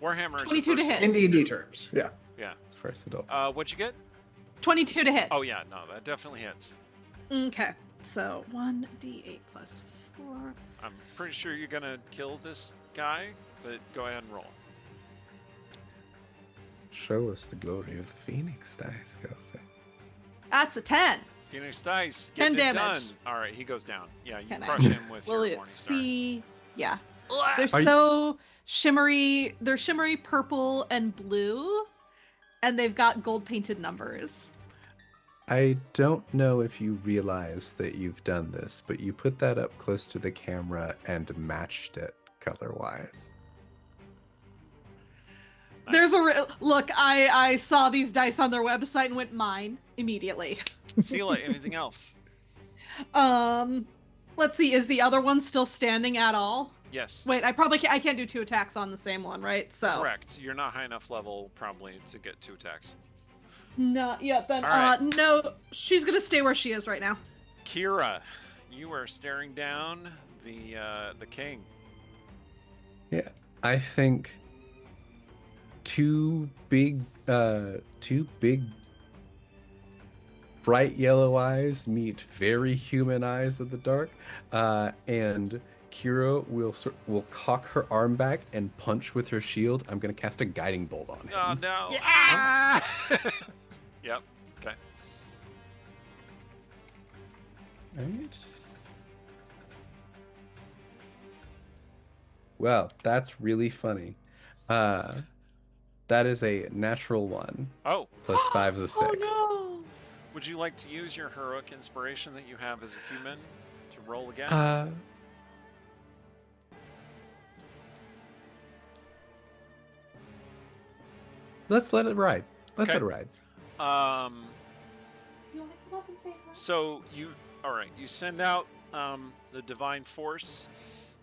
Warhammer is 22 to hit. In D&D terms. Yeah. Yeah. It's versatile. What'd you get? 22 to hit. Oh yeah, no, that definitely hits. Okay. So 1d8 plus 4. I'm pretty sure you're gonna kill this guy, but go ahead and roll. Show us the glory of the Phoenix dice, Kelsey. That's a 10. Phoenix Dice, 10 getting it damage. done. All right, he goes down. Yeah, you Can I- crush him with Will your it Morning Star. see? Yeah. They're Are you- so shimmery. They're shimmery purple and blue, and they've got gold painted numbers. I don't know if you realize that you've done this, but you put that up close to the camera and matched it color-wise. Nice. There's a look. I saw these dice on their website and went mine immediately. Sela, anything else? Let's see. Is the other one still standing at all? Yes. Wait, I can't do 2 attacks on the same one, right? So Correct. You're not high enough level probably to get 2 attacks. not yet. Then All right. no, she's gonna stay where she is right now. Kira, you are staring down the king. Yeah, I think two big bright yellow eyes meet very human eyes in the dark, and Kira will cock her arm back and punch with her shield. I'm gonna cast a guiding bolt on him. Oh no! Yeah. Ah! Yep. Okay. Right. Well, that's really funny. That is a natural 1 Oh, plus 5 is a 6. Oh no! would you like to use your heroic inspiration that you have as a human to roll again? Let's let it ride. Let's Okay. let it ride. So all right, you send out the divine force,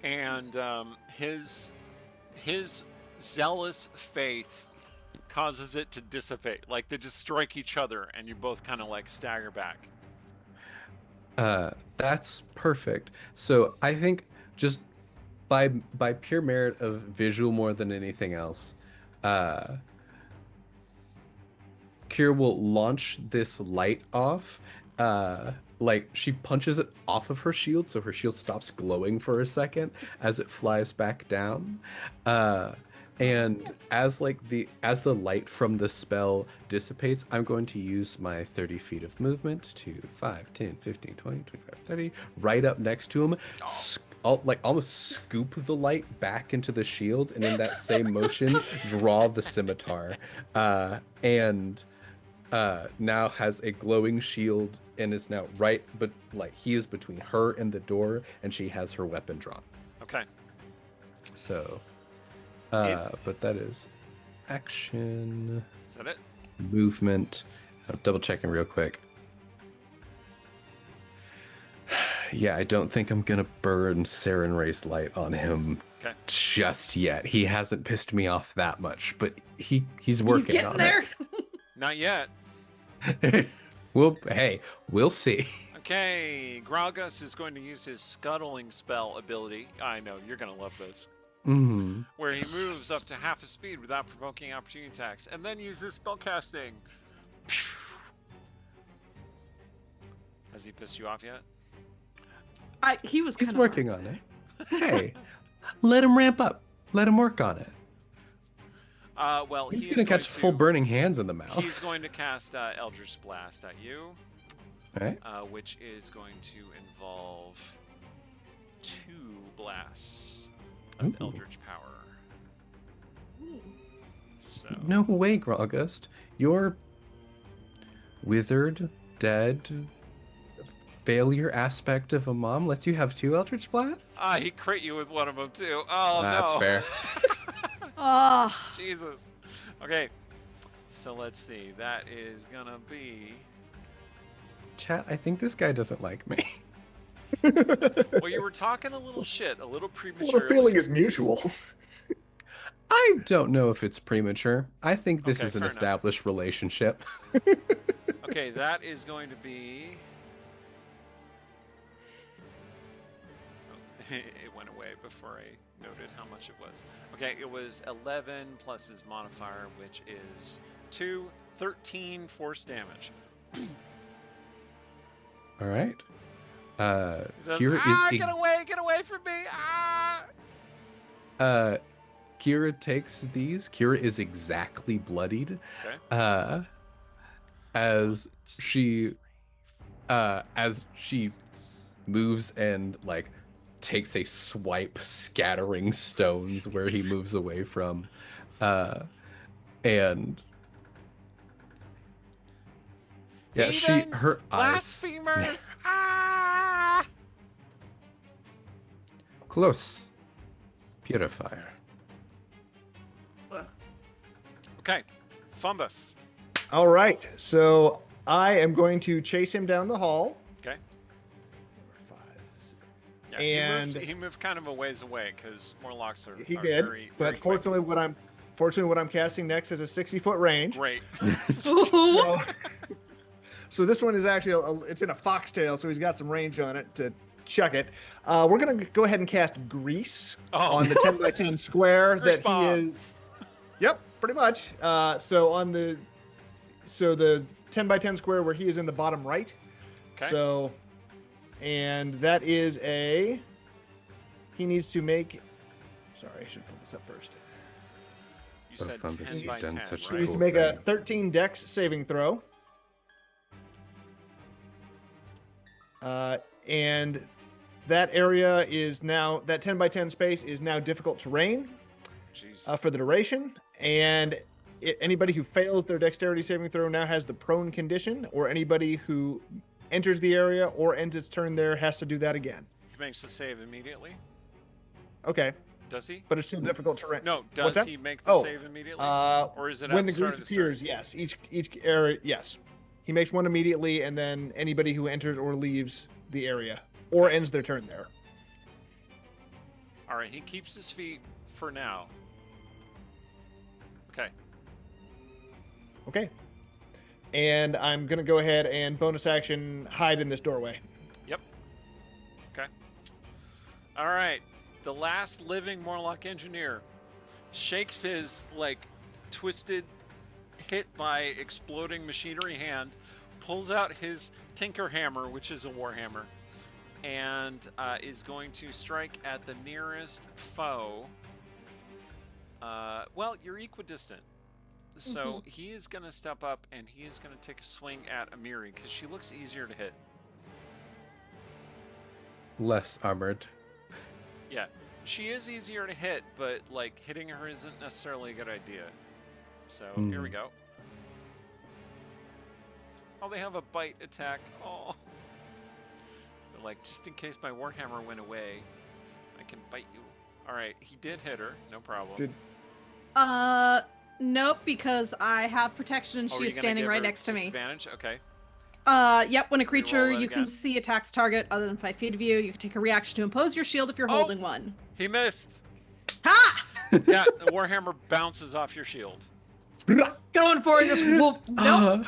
and his zealous faith causes it to dissipate. Like they just strike each other, and you both kind of like stagger back. That's perfect. So I think just by pure merit of visual more than anything else, Kira will launch this light off. Like she punches it off of her shield, so her shield stops glowing for a second as it flies back down. And as the light from the spell dissipates, I'm going to use my 30 feet of movement to 5, 10, 15, 20, 25, 30, right up next to him. Almost scoop the light back into the shield, and in that same motion, draw the scimitar. And now has a glowing shield and is now he is between her and the door, and she has her weapon drawn. Okay. So, but that is action. Is that it? Movement. I'm double checking real quick. Yeah, I don't think I'm gonna burn Saren Ray's light on him just yet. He hasn't pissed me off that much, but he's working on there. it. Not yet. We'll see. Okay, Graulgust is going to use his scuttling spell ability. I know, you're going to love this. Mm-hmm. Where he moves up to half his speed without provoking opportunity attacks, and then uses spellcasting. Has he pissed you off yet? He's working on it. Hey, let him ramp up. Let him work on it. Well, he's going to catch full burning hands in the mouth. He's going to cast Eldritch Blast at you. Right. Which is going to involve 2 blasts of Eldritch Power. So. No way, Graulgust. Your withered, dead, failure aspect of a mom lets you have 2 Eldritch Blasts? He crit you with one of them too. Oh, That's no. fair. Jesus. Okay. So let's see. That is gonna be. Chat, I think this guy doesn't like me. Well, you were talking a little shit, a little premature. Well, the feeling is mutual. I don't know if it's premature. I think this Okay, is an fair established relationship. Okay, that is going to be. Oh, it went away before I noted how much it was. Okay, it was 11 plus his modifier, which is 13 force damage. All right. Says, Kira is get away from me! Kira takes these. Kira is exactly bloodied. Okay. As she moves and takes a swipe, scattering stones where he moves away from, and yeah, Heathens, her blasphemers! Close. Purifier. Okay, Fumbus. All right, so I am going to chase him down the hall. Okay. 5. Yeah, And he moved kind of a ways away because Morlocks are. He are did, very, but very quick. fortunately, what I'm casting next is a 60-foot range. Great. So this one is actually it's in a foxtail, so he's got some range on it to chuck it. We're gonna go ahead and cast Grease on the 10 by 10 square Grease that bomb. he is. Yep, pretty much. So the 10 by 10 square where he is in the bottom right. Okay. So, and that is he needs to make. Sorry, I should pull this up first. You said Fumbus, 10 you've by done 10, such a He right? needs to Cool make a thing. 13 Dex saving throw. And that area is now, that 10 by 10 space is now difficult terrain Jeez. for the duration. And anybody who fails their dexterity saving throw now has the prone condition, or anybody who enters the area or ends its turn there has to do that again. He makes the save immediately. Okay, Does he? but it's still difficult terrain. No. What's Does that? he make the save immediately? Or is it when at the the start grease of the turn? appears? Yes, each area. Yes, he makes one immediately, and then anybody who enters or leaves the area or ends their turn there. All right. He keeps his feet for now. Okay. Okay. And I'm gonna go ahead and bonus action hide in this doorway. All right. The last living Morlock engineer shakes his, like, twisted, hit by exploding machinery hand, pulls out his Tinker Hammer, which is a Warhammer, and is going to strike at the nearest foe. Well, you're equidistant. So he is going to step up and he is going to take a swing at Amiri because she looks easier to hit. Less armored. Yeah, she is easier to hit, but like hitting her isn't necessarily a good idea. So here we go. Oh, they have a bite attack. Oh. They're like, just in case my Warhammer went away, I can bite you. All right, he did hit her. No problem. Nope, because I have protection and she is standing right next to me. Disadvantage? Okay. Yep, when a creature you again. can see attacks target other than 5 feet of you, you can take a reaction to impose your shield if you're holding one. He missed. Ha! Yeah, the Warhammer bounces off your shield. Going for it, just whoop. Nope.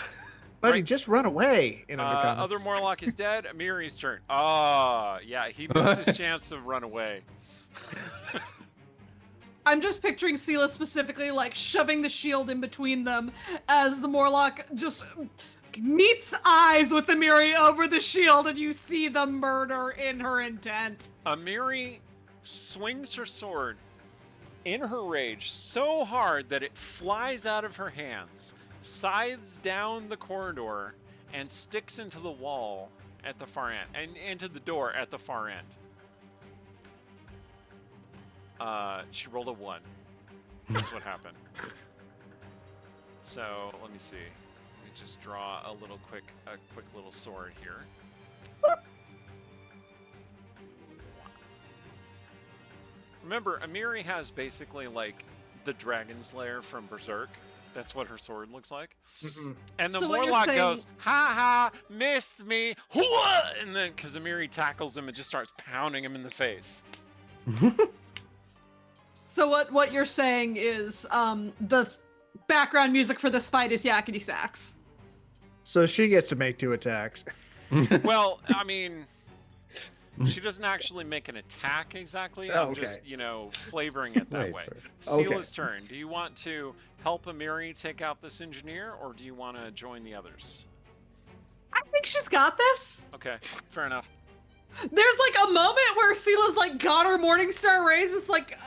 Buddy, just run away. In Other Morlock is dead. Amiri's turn. Oh, yeah, he missed his chance to run away. I'm just picturing Sela specifically, like, shoving the shield in between them as the Morlock just meets eyes with Amiri over the shield, and you see the murder in her intent. Amiri swings her sword in her rage so hard that it flies out of her hands, scythes down the corridor, and sticks into the wall at the far end, and into the door at the far end. She rolled a 1. That's what happened. So let me see. Let me just draw a quick little sword here. Remember, Amiri has basically like the Dragon's Lair from Berserk. That's what her sword looks like. And the Morlock goes, ha ha, missed me, hooah! And then, because Amiri tackles him and just starts pounding him in the face. So what you're saying is the background music for this fight is Yakety Sax. So she gets to make 2 attacks. Well, I mean, she doesn't actually make an attack exactly. I'm just, flavoring it that way. Sela's turn. Do you want to help Amiri take out this engineer, or do you want to join the others? I think she's got this. Okay, fair enough. There's like a moment where Sela's like got her Morningstar raised. It's like,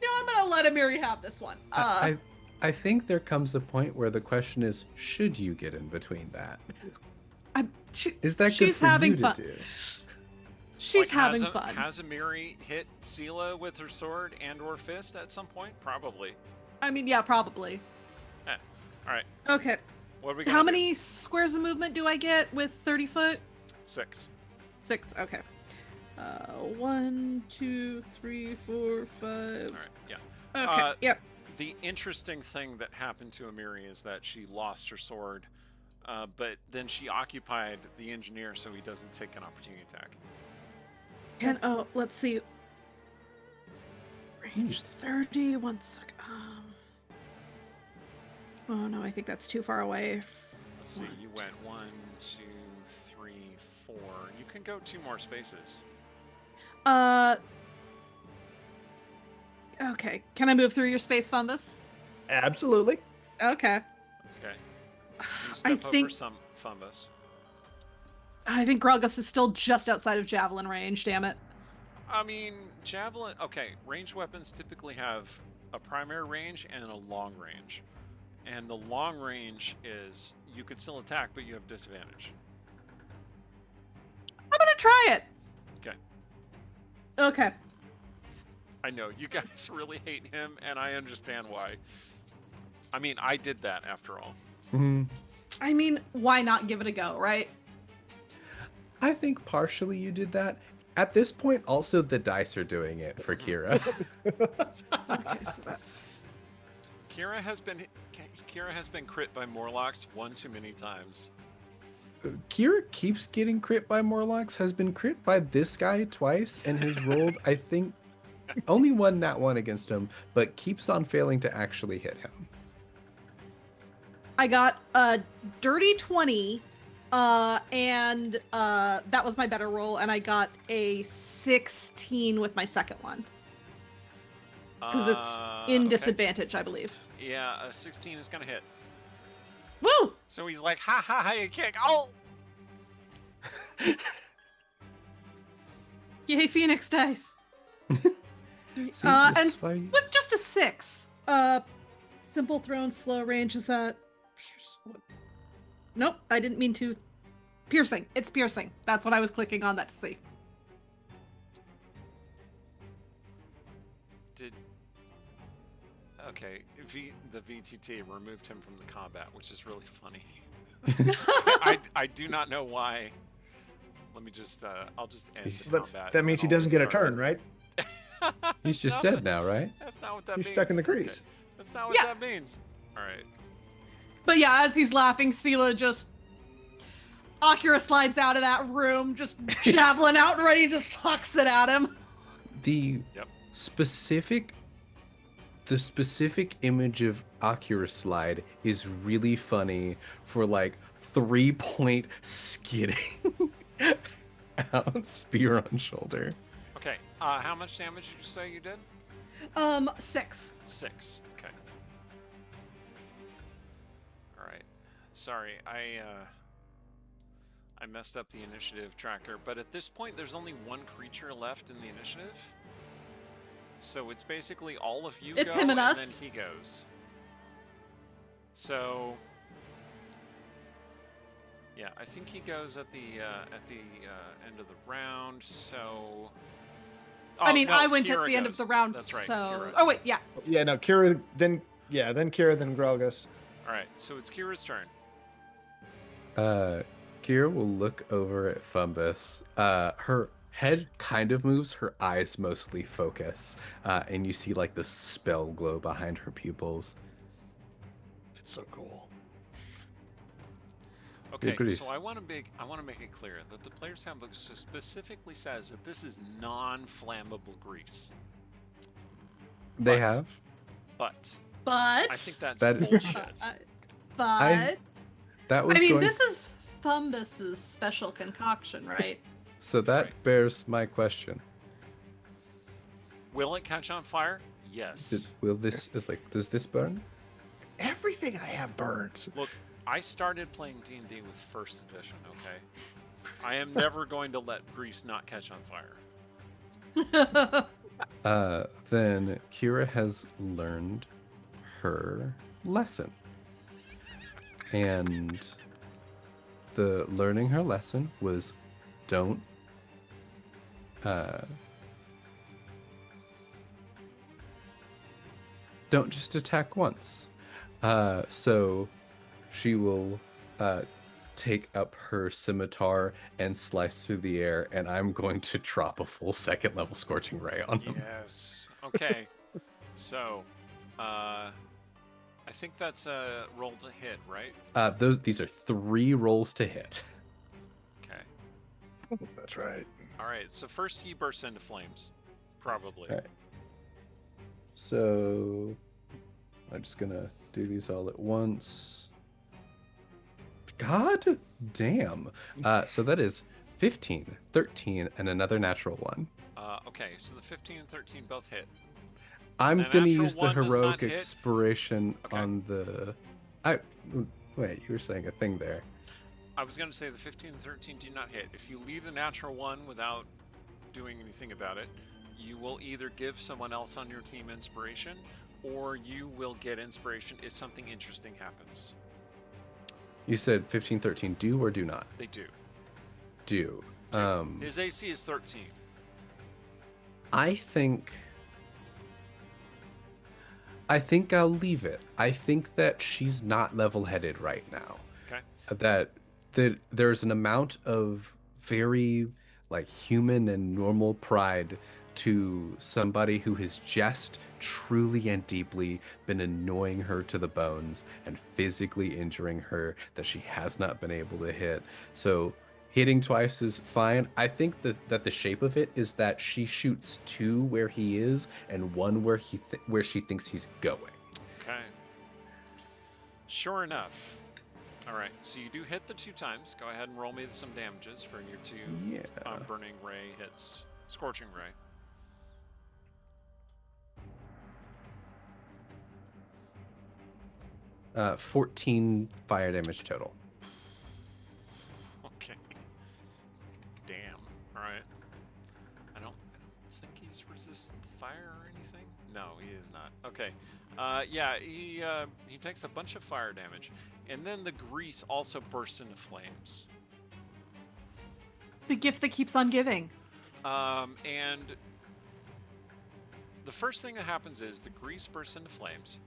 no, I'm gonna let Amiri have this one. I think there comes a point where the question is, should you get in between that? Is that good for you to do? She's having fun. Has Amiri hit Sela with her sword and or fist at some point? Probably. I mean, yeah, probably. All right. Okay. What are we gonna How do? many squares of movement do I get with 30 foot? 6. 6, okay. 1, 2, 3, 4, 5. All right, yeah. Okay, yep. The interesting thing that happened to Amiri is that she lost her sword, but then she occupied the engineer so he doesn't take an opportunity attack. Let's see. Range 30, 1 sec. Oh no, I think that's too far away. Let's see, you went 1, 2, 3, 4. You can go 2 more spaces. Okay. Can I move through your space, Fumbus? Absolutely. Okay. Okay. You step over some Fumbus. I think Graulgust is still just outside of javelin range, damn it. I mean, javelin... Okay, ranged weapons typically have a primary range and a long range. And the long range is, you could still attack, but you have disadvantage. I'm gonna try it. Okay. Okay. I know, you guys really hate him, and I understand why. I mean, I did that after all. I mean, why not give it a go, right? I think partially you did that. At this point, also the dice are doing it for Kira. Okay, so that's... Kira has been crit by Morlocks one too many times. Kira keeps getting crit by Morlocks, has been crit by this guy twice, and has rolled, I think, only one nat 1 against him, but keeps on failing to actually hit him. I got a dirty 20 And that was my better roll, and I got a 16 with my second one. Because it's in disadvantage, I believe. Yeah, a 16 is going to hit. Woo! So he's like, ha ha ha, you kick. Oh! Yay, Phoenix dice. See, And this is why you- with just a 6. Simple thrown, slow range, is that... Nope, I didn't mean to. Piercing. It's piercing. That's what I was clicking on that to see. Okay, the VTT removed him from the combat, which is really funny. I do not know why. Let me just, I'll just end the combat. That means he doesn't get a turn, right? He's just dead now, right? That's not what that means. He's stuck in the crease. Okay. That's not what that means. All right. But yeah, as he's laughing, Sela just... Akira slides out of that room, just javelin out and ready, just tucks it at him. The specific image of Akira slide is really funny for like 3-point skidding out, spear on shoulder. Okay, how much damage did you say you did? 6. 6. Okay. All right. Sorry, I messed up the initiative tracker, but at this point, there's only one creature left in the initiative. So it's basically all of you it's go, him and us. Then he goes. So, yeah, I think he goes at the end of the round. So, I mean, no, I went Kira at the end goes. of the round. That's right. So, Kira. oh wait, yeah. Yeah, no, Kira, then Kira, then Graulgust. All right, so it's Kira's turn. Kira will look over at Fumbus. Her head kind of moves, her eyes mostly focus, and you see like the spell glow behind her pupils. It's so cool. Okay, Agrees. so I want to make it clear that the player's handbook specifically says that this is non-flammable grease. They But- have. But But I think that's That- bullshit. but That was I mean, going... this is Fumbus's special concoction, right? So that Right. bears my question. Will it catch on fire? Yes. Does this burn? Everything I have burns. Look, I started playing D&D with first edition, okay? I am never going to let grease not catch on fire. Then Kira has learned her lesson. And the learning her lesson was don't just attack once. So she will take up her scimitar and slice through the air, and I'm going to drop a full 2nd level Scorching Ray on him. Yes. Okay. So, I think that's a roll to hit, right? These are 3 rolls to hit. Okay. That's right. All right. So first he bursts into flames, probably. All right. So I'm just gonna do these all at once. God damn. So that is 15, 13, and another natural 1. Okay. So the 15 and 13 both hit. I'm A gonna natural use the 1 does not heroic hit? inspiration Okay. on the. Wait, you were saying a thing there. I was going to say the 15 and 13 do not hit. If you leave the natural 1 without doing anything about it, you will either give someone else on your team inspiration, or you will get inspiration if something interesting happens. You said 15, 13 do or do not? They do. Do. His AC is 13. I think I'll leave it. I think that she's not level-headed right now. Okay. That there's an amount of very like human and normal pride to somebody who has just truly and deeply been annoying her to the bones and physically injuring her that she has not been able to hit. So hitting twice is fine. I think that the shape of it is that she shoots 2 where he is and 1 where she thinks he's going. Okay. Sure enough, All right, so you do hit the 2 times. Go ahead and roll me some damages for your 2 burning ray hits. Scorching ray. Yeah. 14 fire damage total. Okay. Damn. All right. I don't think he's resistant to fire or anything. No, he is not. Okay. Yeah, he takes a bunch of fire damage, and then the grease also bursts into flames. The gift that keeps on giving. And the first thing that happens is the grease bursts into flames,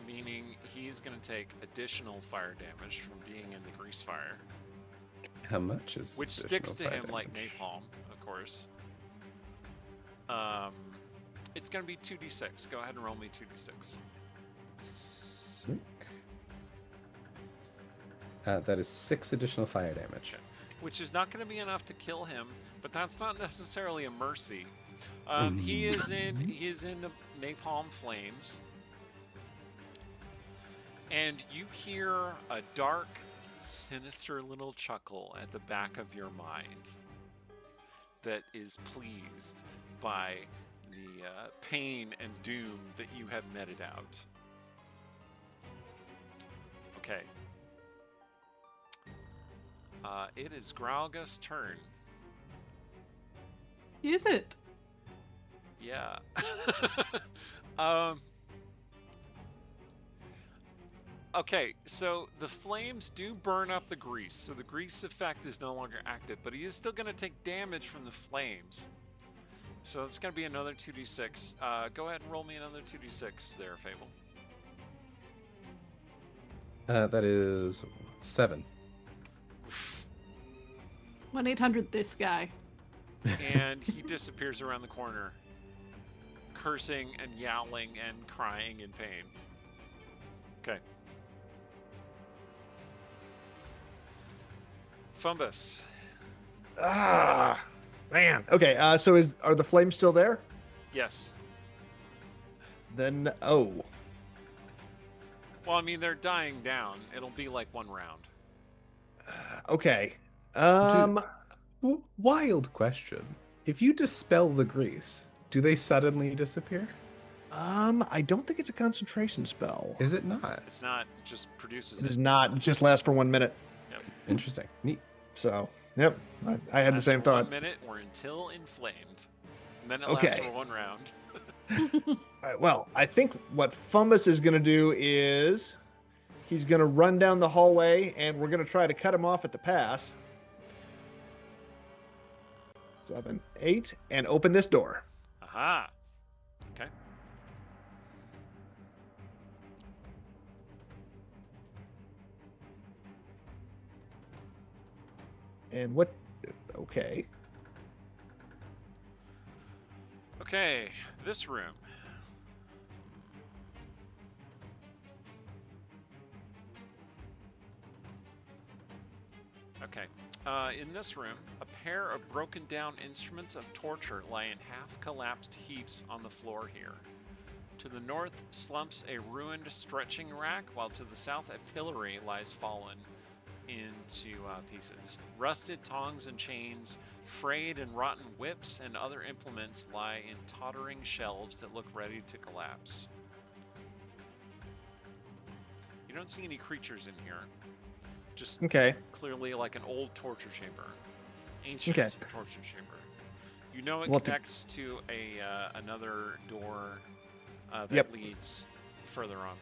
meaning he's going to take additional fire damage from being in the grease fire. How much is which sticks to him like napalm, of course. It's going to be 2d6. Go ahead and roll me 2d6. Sick. That is 6 additional fire damage. Okay. Which is not going to be enough to kill him, but that's not necessarily a mercy. He is in the napalm flames, and you hear a dark, sinister little chuckle at the back of your mind that is pleased by the pain and doom that you have meted out. Okay. It is Graulgust's turn. Is it? Yeah. Okay, so the flames do burn up the grease, so the grease effect is no longer active, but he is still going to take damage from the flames. So it's going to be another 2d6. Go ahead and roll me another 2d6 there, Fable. That is 7. 1-800 this guy. And he disappears around the corner, cursing and yowling and crying in pain. Okay. Fumbus. Ah, man. Okay. So are the flames still there? Yes. Then Well, I mean, they're dying down. It'll be like 1 round. Okay. Wild question. If you dispel the grease, do they suddenly disappear? I don't think it's a concentration spell. Is it not? It's not. It just produces It is not. It just lasts for 1 minute. Yep. Interesting. Neat. So, yep. I had the same thought. 1 minute or until inflamed. And then it lasts for 1 round. All right, well, I think what Fumbus is going to do is he's going to run down the hallway, and we're going to try to cut him off at the pass. 7, 8, and open this door. Aha. Okay. And what? Okay. Okay, this room. Okay. In this room, a pair of broken down instruments of torture lie in half-collapsed heaps on the floor here. To the north slumps a ruined stretching rack, while to the south a pillory lies fallen into pieces. Rusted tongs and chains, frayed and rotten whips, and other implements lie in tottering shelves that look ready to collapse. You don't see any creatures in here. Just clearly like an old torture chamber. Ancient torture chamber. You know it connects to another door that leads further onward.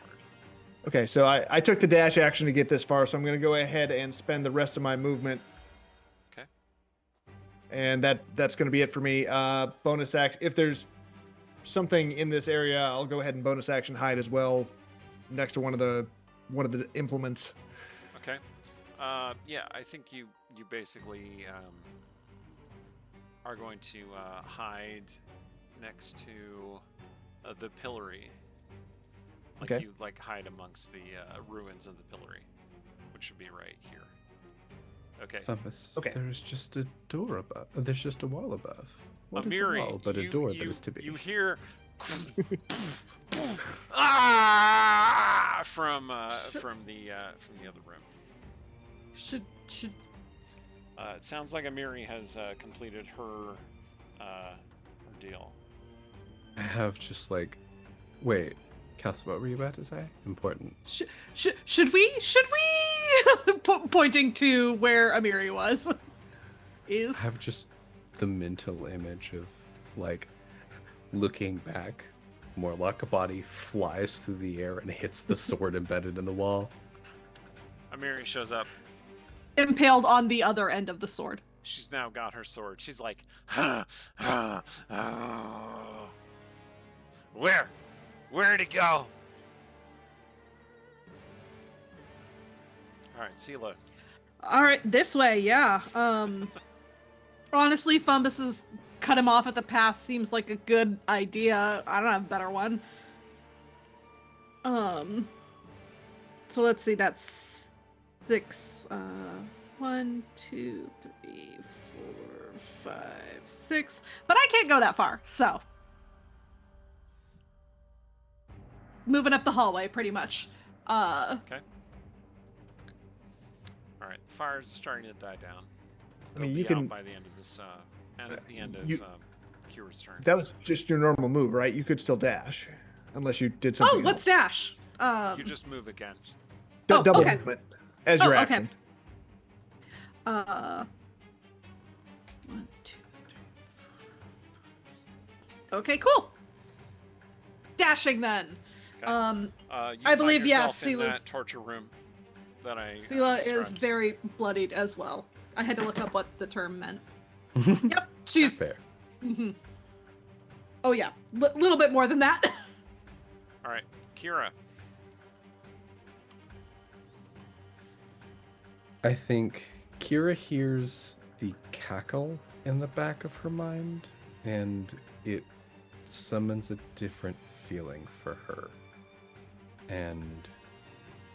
Okay, so I took the dash action to get this far, so I'm going to go ahead and spend the rest of my movement. Okay. And that's going to be it for me. Bonus action. If there's something in this area, I'll go ahead and bonus action hide as well, next to one of the implements. Okay. Yeah, I think you basically are going to hide next to the pillory. Like you hide amongst the ruins of the pillory, which should be right here. Okay. Fumbus, there's just a door above. There's just a wall above. What is Amiri, a wall but a door that is to be? You hear ah! from the other room. Should It sounds like Amiri has completed her deal. I have just like, wait, Kelsey, what were you about to say? Important. should we pointing to where Amiri was is I have just the mental image of like looking back. Morlock body flies through the air and hits the sword embedded in the wall. Amiri shows up. impaled on the other end of the sword. She's now got her sword. She's like, where'd it go? All right, Sela. All right, this way, yeah. Honestly, Fumbus's cut him off at the pass seems like a good idea. I don't have a better one. So let's see, that's 6. 1, 2, 3, 4, 5, 6. But I can't go that far, so. Moving up the hallway, pretty much. Okay. All right, the fire's starting to die down. I mean, They'll you be can. out by the end of this, and at the end of Kira's turn. That was just your normal move, right? You could still dash, unless you did something. Oh, what's dash? You just move again. Oh, double okay. movement as your Oh, okay. action. 1, 2, 3. Okay, cool. Dashing then. Okay. You I I believe, yeah, in Sela's- that torture room that I Sela is described. very bloodied as well. I had to look up what the term meant. Yep, she's. Fair. Mhm. Oh yeah, little bit more than that. All right, Kira. I think Kira hears the cackle in the back of her mind, and it summons a different feeling for her. And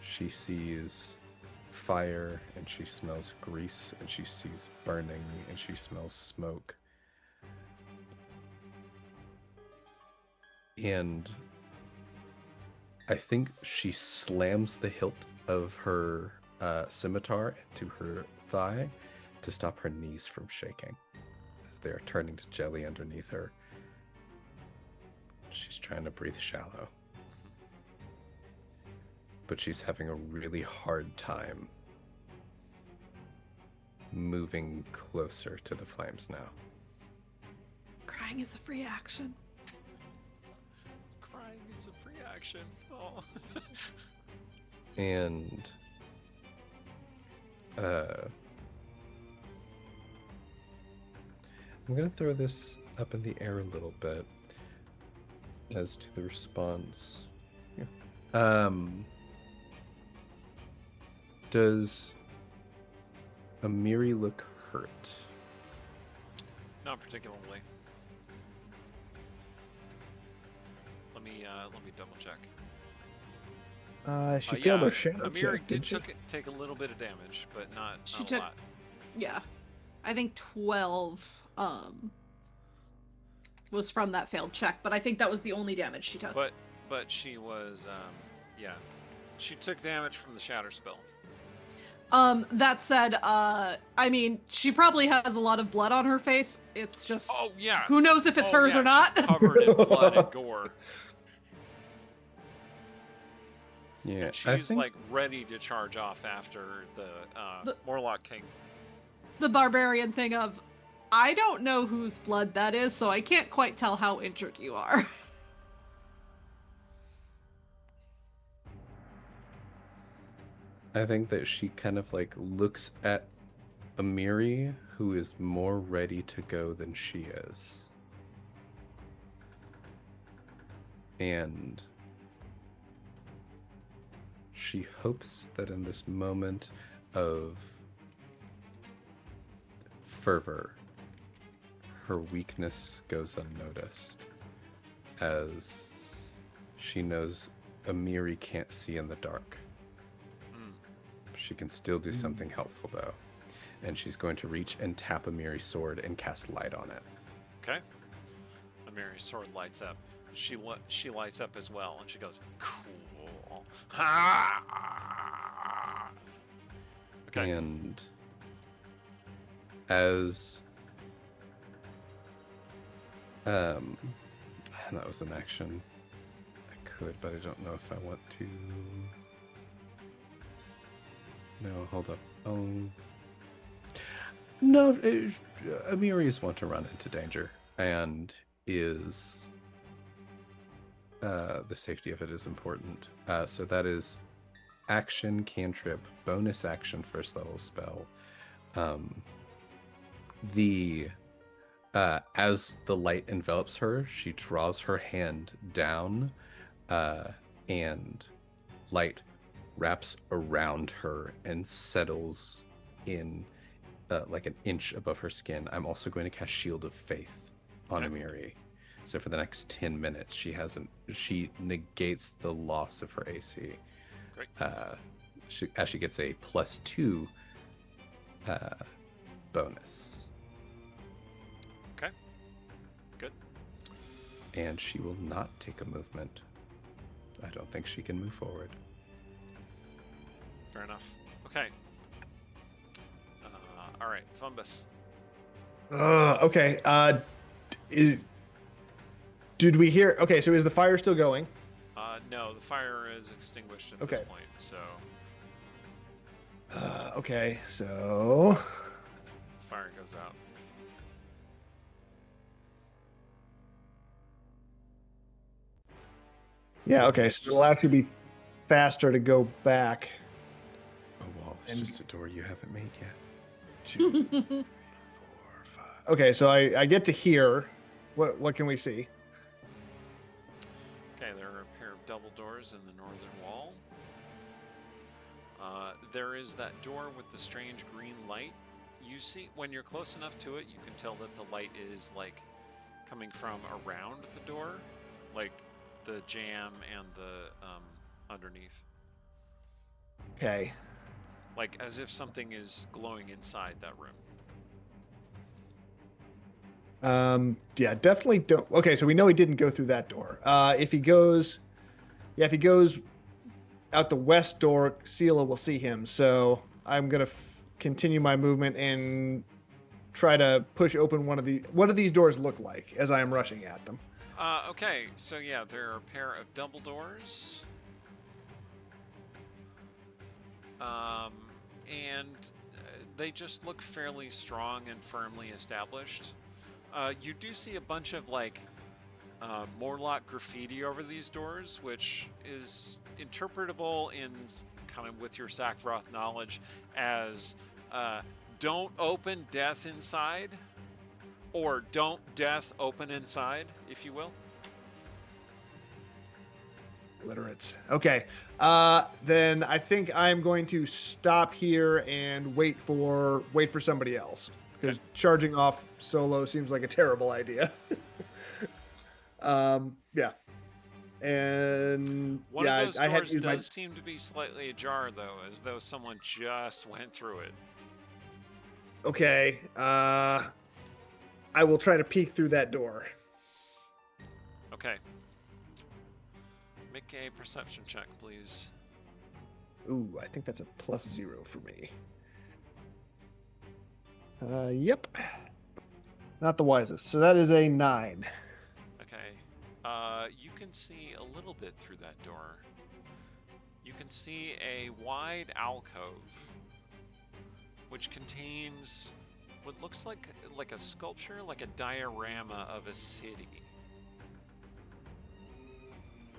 she sees fire, and she smells grease, and she sees burning, and she smells smoke. And I think she slams the hilt of her scimitar into her thigh to stop her knees from shaking as they are turning to jelly underneath her. She's trying to breathe shallow, but she's having a really hard time moving closer to the flames now. Crying is a free action. Crying is a free action. Oh. And I'm gonna throw this up in the air a little bit as to the response. Yeah. Does Amiri look hurt? Not particularly. Let me double check. She failed yeah, her shadow Amiri check, did did she? take a little bit of damage, but not She a took- lot. Yeah, I think 12 was from that failed check, but I think that was the only damage she took. But she was yeah, she took damage from the shatter spell. That said, I mean, she probably has a lot of blood on her face. It's just Oh yeah. who knows if it's hers yeah, or not. She's covered in blood and gore. Yeah, And I she's think like ready to charge off after the Morlock King. The barbarian thing of, I don't know whose blood that is, so I can't quite tell how injured you are. I think that she kind of like looks at Amiri, who is more ready to go than she is. And she hopes that in this moment of fervor, her weakness goes unnoticed, as she knows Amiri can't see in the dark. She can still do something helpful, though. And she's going to reach and tap Amiri's sword and cast light on it. Okay. Amiri's sword lights up. she lights up as well, and she goes, "Cool." Okay. And as that was an action. I could, but I don't know if I want to. No, hold up. No, Amiri's want to run into danger, and is the safety of it is important. So that is action, cantrip, bonus action, first level spell. As the light envelops her, she draws her hand down, and light wraps around her and settles in like an inch above her skin. I'm also going to cast Shield of Faith on Amiri. So for the next 10 minutes, she negates the loss of her AC. Great. She gets a +2 bonus. Okay. Good. And she will not take a movement. I don't think she can move forward. Fair enough. Okay. All right, Fumbus. Okay. Did we hear? Okay, so is the fire still going? No, the fire is extinguished at Okay. this point, so Okay, so the fire goes out. yeah, okay, so it'll actually be faster to go back. A wall is And- just a door you haven't made yet. 2, 3, 4, 5. Okay, so I get to here. What can we see? Okay, there are a pair of double doors in the northern wall. There is that door with the strange green light. You see, when you're close enough to it, you can tell that the light is like coming from around the door, like the jamb and the underneath, Okay. like as if something is glowing inside that room. Yeah, definitely don't. Okay, so we know he didn't go through that door. If he goes out the west door, Sela will see him. So I'm gonna continue my movement and try to push open one of the. What do these doors look like as I am rushing at them? Okay, so yeah, there are a pair of double doors. And they just look fairly strong and firmly established. You do see a bunch of like Morlock graffiti over these doors, which is interpretable in kind of with your Sackroth knowledge as don't open death inside, or don't death open inside, if you will. Illiterates. Okay. Then I think I'm going to stop here and wait for somebody else, because charging off solo seems like a terrible idea. Yeah. And One yeah, of those I had doors used does my. seem to be slightly ajar, though, as though someone just went through it. Okay. I will try to peek through that door. Okay. Make a perception check, please. Ooh, I think that's a +0 for me. Yep. Not the wisest. So that is a 9. Okay. You can see a little bit through that door. You can see a wide alcove, which contains what looks like a sculpture, like a diorama of a city.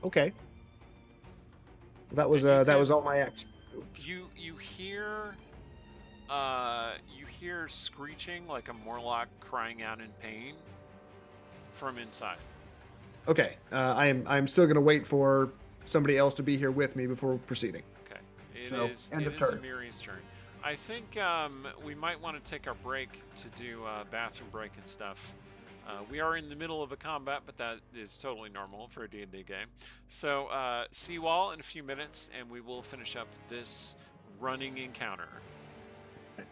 Okay. That was And you all my action. Oops. You hear screeching like a Morlock crying out in pain from inside. Okay. I'm still gonna wait for somebody else to be here with me before proceeding. Okay. So, It end of is turn. Amiri's turn. I think we might want to take our break to do bathroom break and stuff. We are in the middle of a combat, but that is totally normal for a D&D game. So see you all in a few minutes, and we will finish up this running encounter. All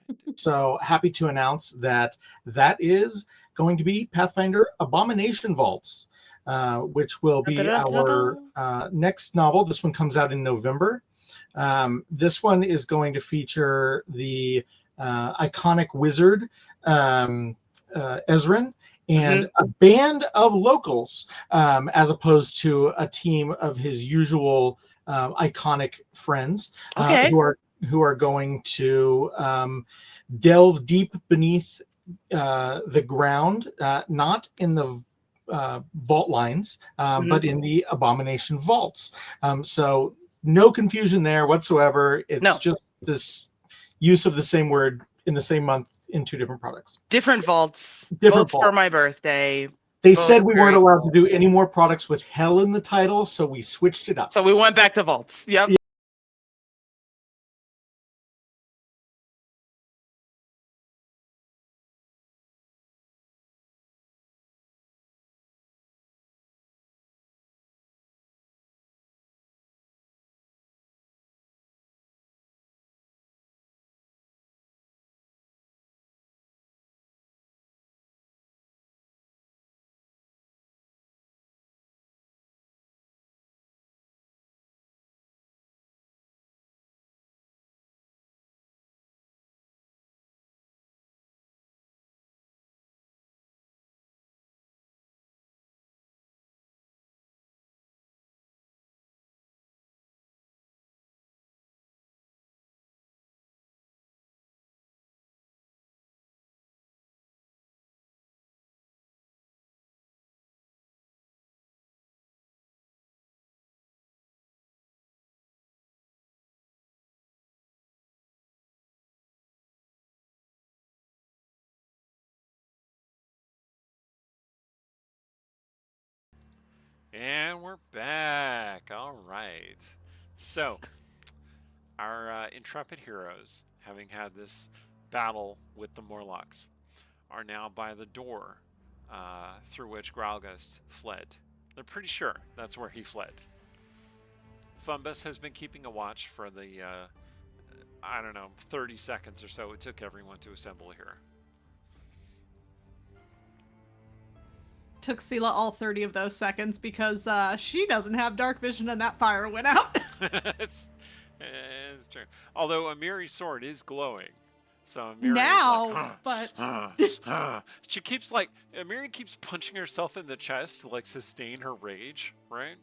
right. So happy to announce that that is going to be Pathfinder Abomination Vaults, which will be our next novel. This one comes out in November. This one is going to feature the iconic wizard Ezrin and a band of locals, as opposed to a team of his usual iconic friends who are going to delve deep beneath the ground, not in the vault lines, but in the Abomination Vaults. So no confusion there whatsoever. It's just this use of the same word in the same month in two different products. Different vaults. Different both for my birthday. They said we weren't allowed to do any more products with hell in the title, so we switched it up. So we went back to vaults. Yep. Yeah. And we're back. All right. So, our intrepid heroes, having had this battle with the Morlocks, are now by the door through which Graulgust fled. They're pretty sure that's where he fled. Thumbus has been keeping a watch for the, I don't know, 30 seconds or so it took everyone to assemble here. Took Sela all 30 of those seconds because she doesn't have dark vision and that fire went out. it's true. Although Amiri's sword is glowing. So Amiri now, is like, she keeps like, Amiri keeps punching herself in the chest to like sustain her rage, right?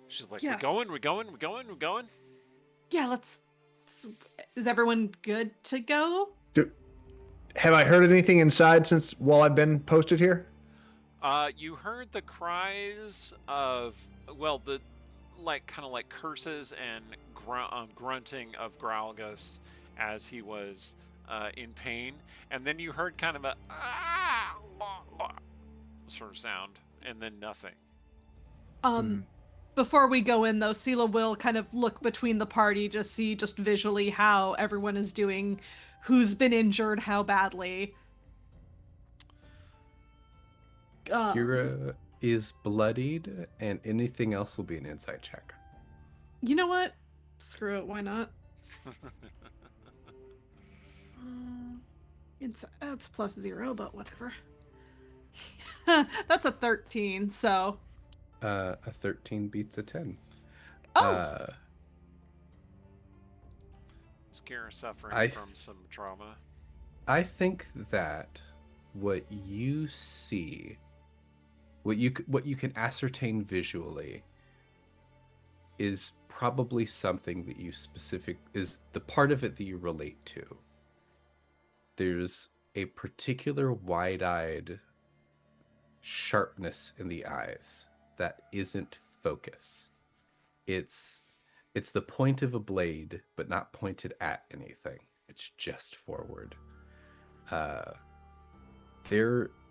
She's like, yes. we're going. Yeah, let's. Is everyone good to go? Have I heard anything inside since while I've been posted here? You heard the cries of, well, the like kind of like curses and grunting of Graulgust as he was in pain, and then you heard kind of a sort of sound, and then nothing. Before we go in, though, Sela will kind of look between the party to see just visually how everyone is doing, who's been injured, how badly. Kira is bloodied, and anything else will be an insight check. You know what? Screw it. Why not? That's +0, but whatever. That's a 13, so. A 13 beats a 10. Oh. Is Kira suffering from some trauma? I think that what you see, what you can ascertain visually, is probably something that you is the part of it that you relate to. There's a particular wide-eyed sharpness in the eyes that isn't focus. It's the point of a blade, but not pointed at anything. It's just forward.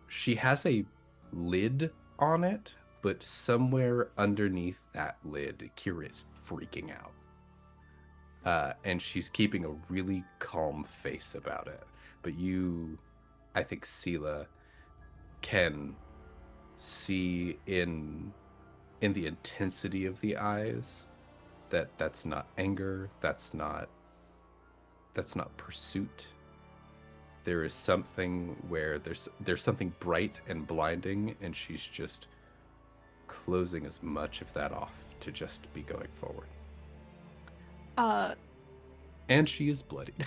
She has a lid on it, but somewhere underneath that lid, Kira is freaking out. And she's keeping a really calm face about it. But I think Sela can see in the intensity of the eyes that's not anger, that's not that's not pursuit. There is something where there's something bright and blinding, and she's just closing as much of that off to just be going forward. And she is bloodied.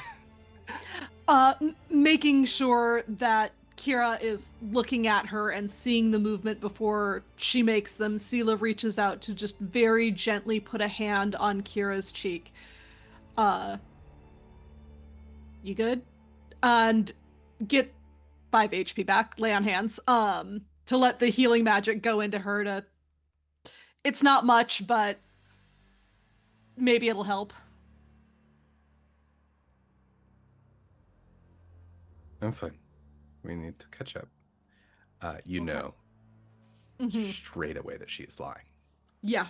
Making sure that Kira is looking at her and seeing the movement before she makes them, Sela reaches out to just very gently put a hand on Kira's cheek. You good? And get 5 HP back, lay on hands, to let the healing magic go into her to... It's not much, but maybe it'll help. I'm fine. We need to catch up. You Okay. know Mm-hmm. straight away that she is lying. Yeah.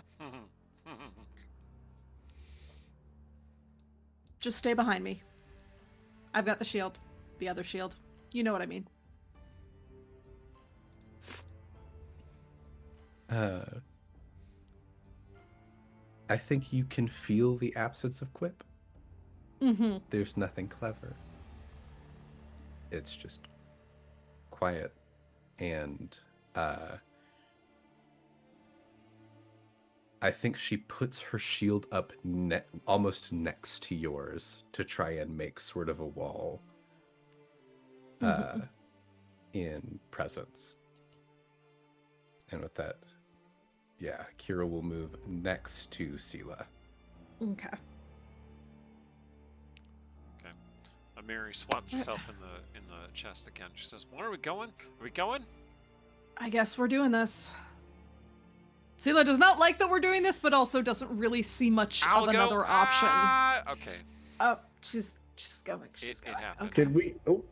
Just stay behind me. I've got the shield. The other shield. You know what I mean. I think you can feel the absence of quip. Mm-hmm. There's nothing clever. It's just quiet, and I think she puts her shield up almost next to yours to try and make sort of a wall in presence. And with that, yeah, Kira will move next to Sela. Okay. Mary swats herself in the chest again. She says, "Where are we going? Are we going?" I guess we're doing this. Sela does not like that we're doing this, but also doesn't really see much of another option. Okay. Oh, she's going. She's It going. happened. Okay. Did we? Oh,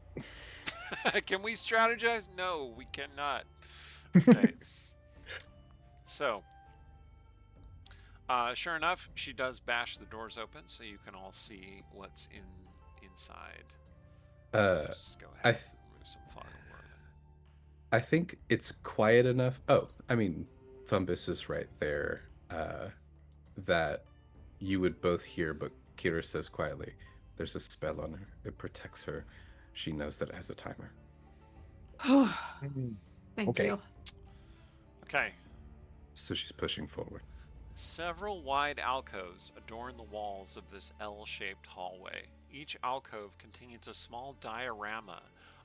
Can we strategize? No, we cannot. Okay. So, sure enough, she does bash the doors open, so you can all see what's inside. Just go ahead and remove some fog. I think it's quiet enough. Oh, I mean, Thumbus is right there. That you would both hear, but Kira says quietly, "There's a spell on her. It protects her. She knows that it has a timer." Thank Okay. you. Okay. So she's pushing forward. Several wide alcoves adorn the walls of this L-shaped hallway. Each alcove contains a small diorama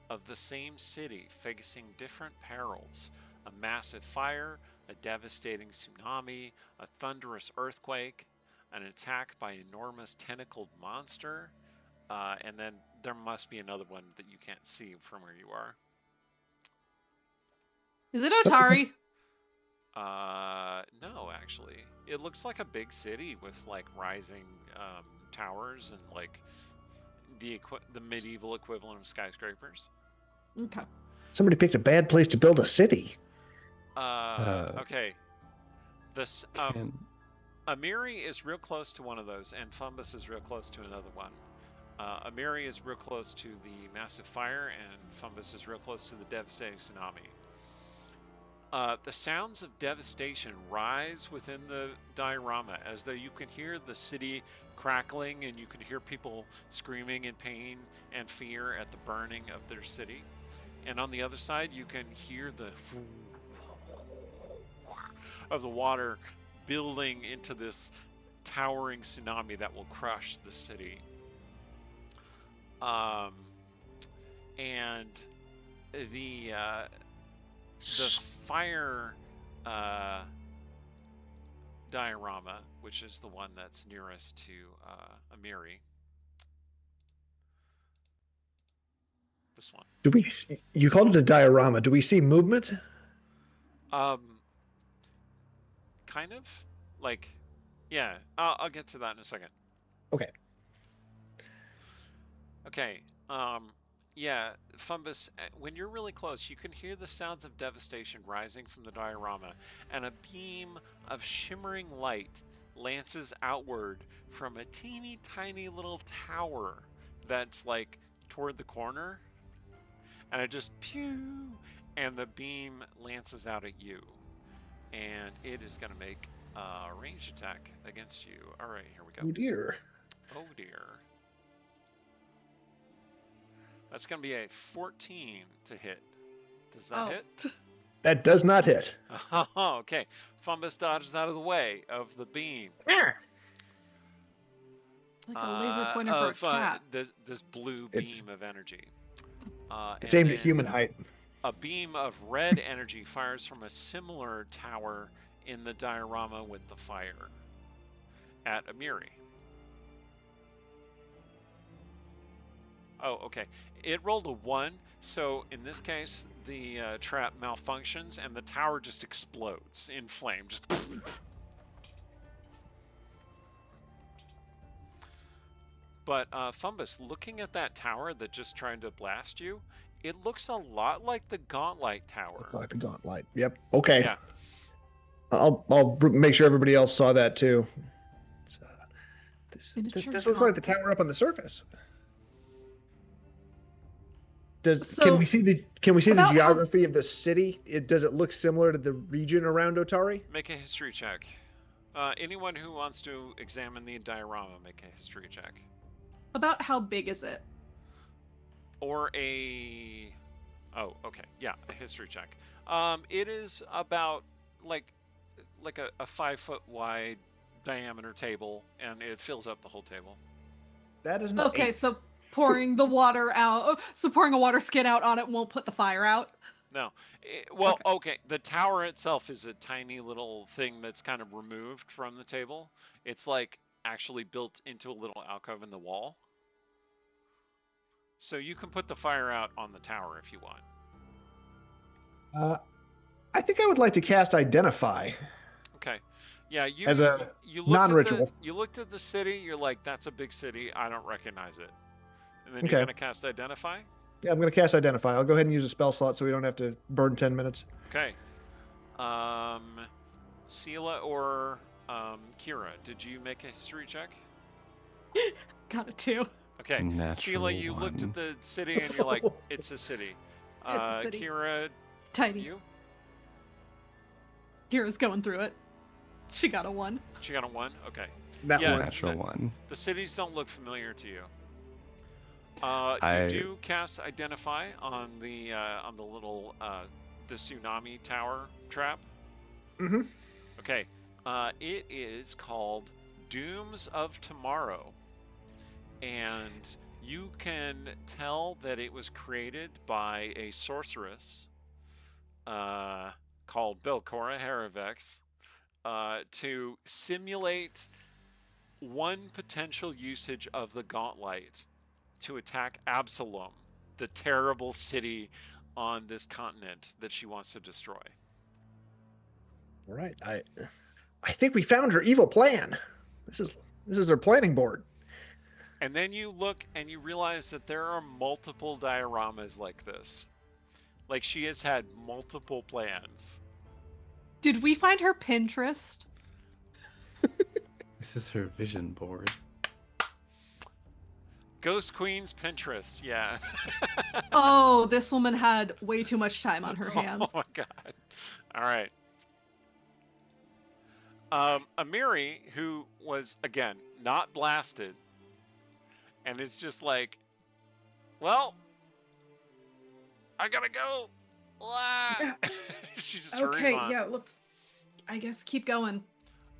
of the same city facing different perils: a massive fire, a devastating tsunami, a thunderous earthquake, an attack by an enormous tentacled monster, and then there must be another one that you can't see from where you are. Is it Otari? No, actually. It looks like a big city with like rising towers and like the medieval equivalent of skyscrapers. Okay. somebody picked a bad place to build a city. Okay. This Can- Amiri is real close to one of those, and Fumbus is real close to another one. Amiri is real close to the massive fire, and Fumbus is real close to the devastating tsunami. The sounds of devastation rise within the diorama, as though you can hear the city crackling, and you can hear people screaming in pain and fear at the burning of their city. And on the other side, you can hear the of the water building into this towering tsunami that will crush the city. And the fire diorama, which is the one that's nearest to Amiri. This one. Do we? You called it a diorama. Do we see movement? Kind of. Like, yeah. I'll get to that in a second. Okay. Okay. Yeah, Fumbus, when you're really close, you can hear the sounds of devastation rising from the diorama, and a beam of shimmering light lances outward from a teeny tiny little tower that's like toward the corner, and it just pew, and the beam lances out at you, and it is going to make a ranged attack against you. All right, here we go. Oh dear. Oh dear. That's going to be a 14 to hit. Does that hit? That does not hit. Oh, okay. Fumbus dodges out of the way of the beam. Like a laser pointer for a cat. This blue It's- beam of energy. It's And aimed at then human height. A beam of red energy fires from a similar tower in the diorama with the fire at Amiri. Oh, okay. It rolled a 1, so in this case, the trap malfunctions and the tower just explodes in flame. Just But Fumbus, looking at that tower that just tried to blast you, it looks a lot like the Gauntlet Tower. Looks like the gauntlet. Yep. Okay. Yeah. I'll make sure everybody else saw that too. This Miniature looks like the gauntlet. tower up on the surface. So, can we see the about how- geography of the city? Does it look similar to the region around Otari? Make a history check. Anyone who wants to examine the diorama, make a history check. About how big is it? Or a... Oh, okay. Yeah, a history check. It is about like a 5-foot wide diameter table, and it fills up the whole table. That is Okay, so pouring the water out. So pouring a water skin out on it won't put the fire out. No. Well, okay. The tower itself is a tiny little thing that's kind of removed from the table. It's like actually built into a little alcove in the wall. So you can put the fire out on the tower if you want. I think I would like to cast Identify. Okay. Yeah, you As a you looked non-ritual. You looked at the city, you're like, that's a big city, I don't recognize it. And then Okay. you're gonna cast Identify? Yeah, I'm going to cast Identify. I'll go ahead and use a spell slot so we don't have to burn 10 minutes. Okay. Sela or Kira, did you make a history check? Got it too. Okay. Natural Sela, you looked at one. the city and you're like, it's a city. It's a city. Kira, Tiny. you? Kira's going through it. She got a 1. She got a 1? Okay. That Yeah. one. Natural one. The cities don't look familiar to you. I- You do cast Identify on the little the tsunami tower trap. Mm-hmm. Okay. It is called Dooms of Tomorrow, and you can tell that it was created by a sorceress called Belcora Heravex to simulate one potential usage of the Gauntlet to attack Absalom, the terrible city on this continent that she wants to destroy. All right. I think we found her evil plan. This is her planning board. And then you look and you realize that there are multiple dioramas like this. Like she has had multiple plans. Did we find her Pinterest? This is her vision board. Ghost Queen's Pinterest, yeah. Oh, this woman had way too much time on her hands. Oh my god. All right. Amiri, who was, again, not blasted, and is just like, well, I gotta go. Yeah. She just hurries Okay, on. yeah, let's, I guess, keep going.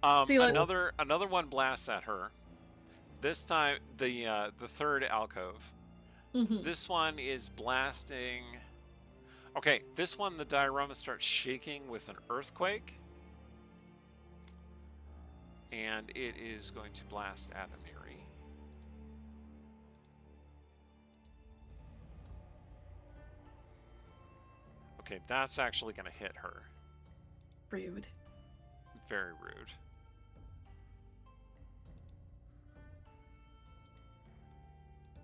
Another one blasts at her. This time, the third alcove. Mhm. This one is blasting. Okay, this one, the diorama starts shaking with an earthquake. And it is going to blast at Amiri. Okay, that's actually going to hit her. Rude. Very rude.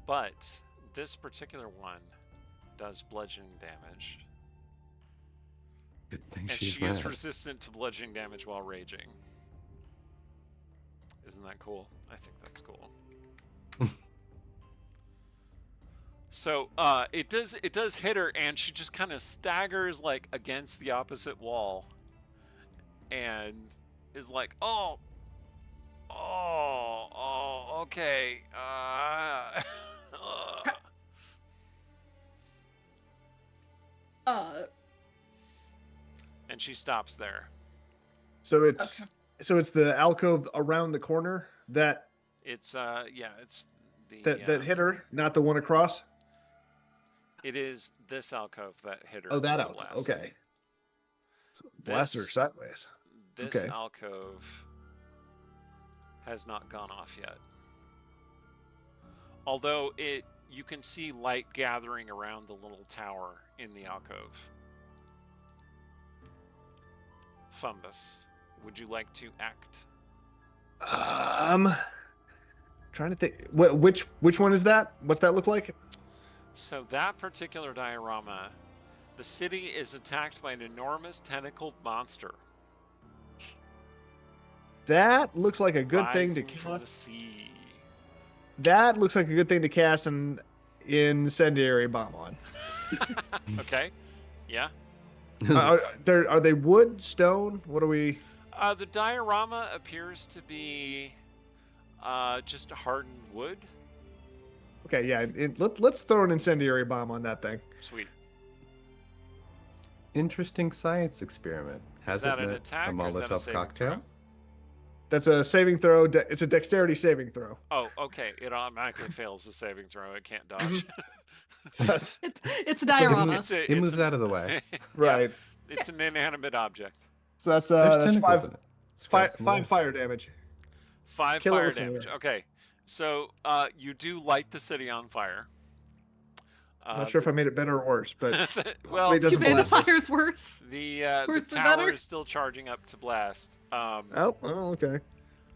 But this particular one does bludgeoning damage. Good thing And she's she is mad. resistant to bludgeoning damage while raging. Isn't that cool? I think that's cool. So it does hit her, and she just kind of staggers like against the opposite wall, and is like, oh, okay. And she stops there. So it's the alcove around the corner that It's it's the that hit her, not the one across. It is this alcove that hit her. Oh, that with the alcove. blast. Okay. So blast her sideways. This Okay. alcove has not gone off yet. Although you can see light gathering around the little tower in the alcove. Fumbus, would you like to act? Trying to think. Which one is that? What's that look like? So that particular diorama, the city is attacked by an enormous tentacled monster. That looks like a good thing to rising from the cast. sea. That looks like a good thing to cast an incendiary bomb on. Okay. Yeah. Are they wood, stone? What are we? The diorama appears to be just hardened wood. Okay, yeah. Let's throw an incendiary bomb on that thing. Sweet. Interesting science experiment. Has Is that it an met attack a or is that a Molotov saving cocktail? throw? That's a saving throw. It's a dexterity saving throw. Oh, okay. It automatically fails the saving throw. It can't dodge. That's It's a diorama. It moves out of the way. right. It's an inanimate object. So that's There's that's tentacles five in it. Scratch them all. fire damage. 5 Kill it fire with damage. fire. Okay. So you do light the city on fire. I'm not sure if I made it better or worse, but well, hopefully it You doesn't made the blast us. fires worse. the Worse than tower better? is still charging up to blast. Oh, okay.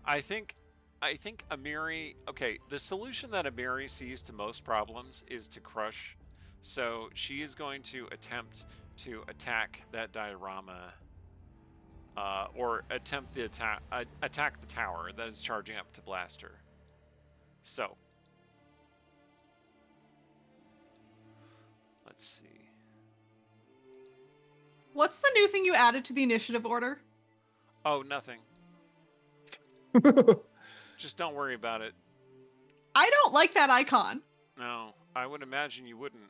I think Amiri. Okay, the solution that Amiri sees to most problems is to crush. So she is going to attempt to attack that diorama, or attempt the attack the tower that is charging up to blast her. So let's see. What's the new thing you added to the initiative order? Oh, nothing. Just don't worry about it. I don't like that icon. No, I would imagine you wouldn't.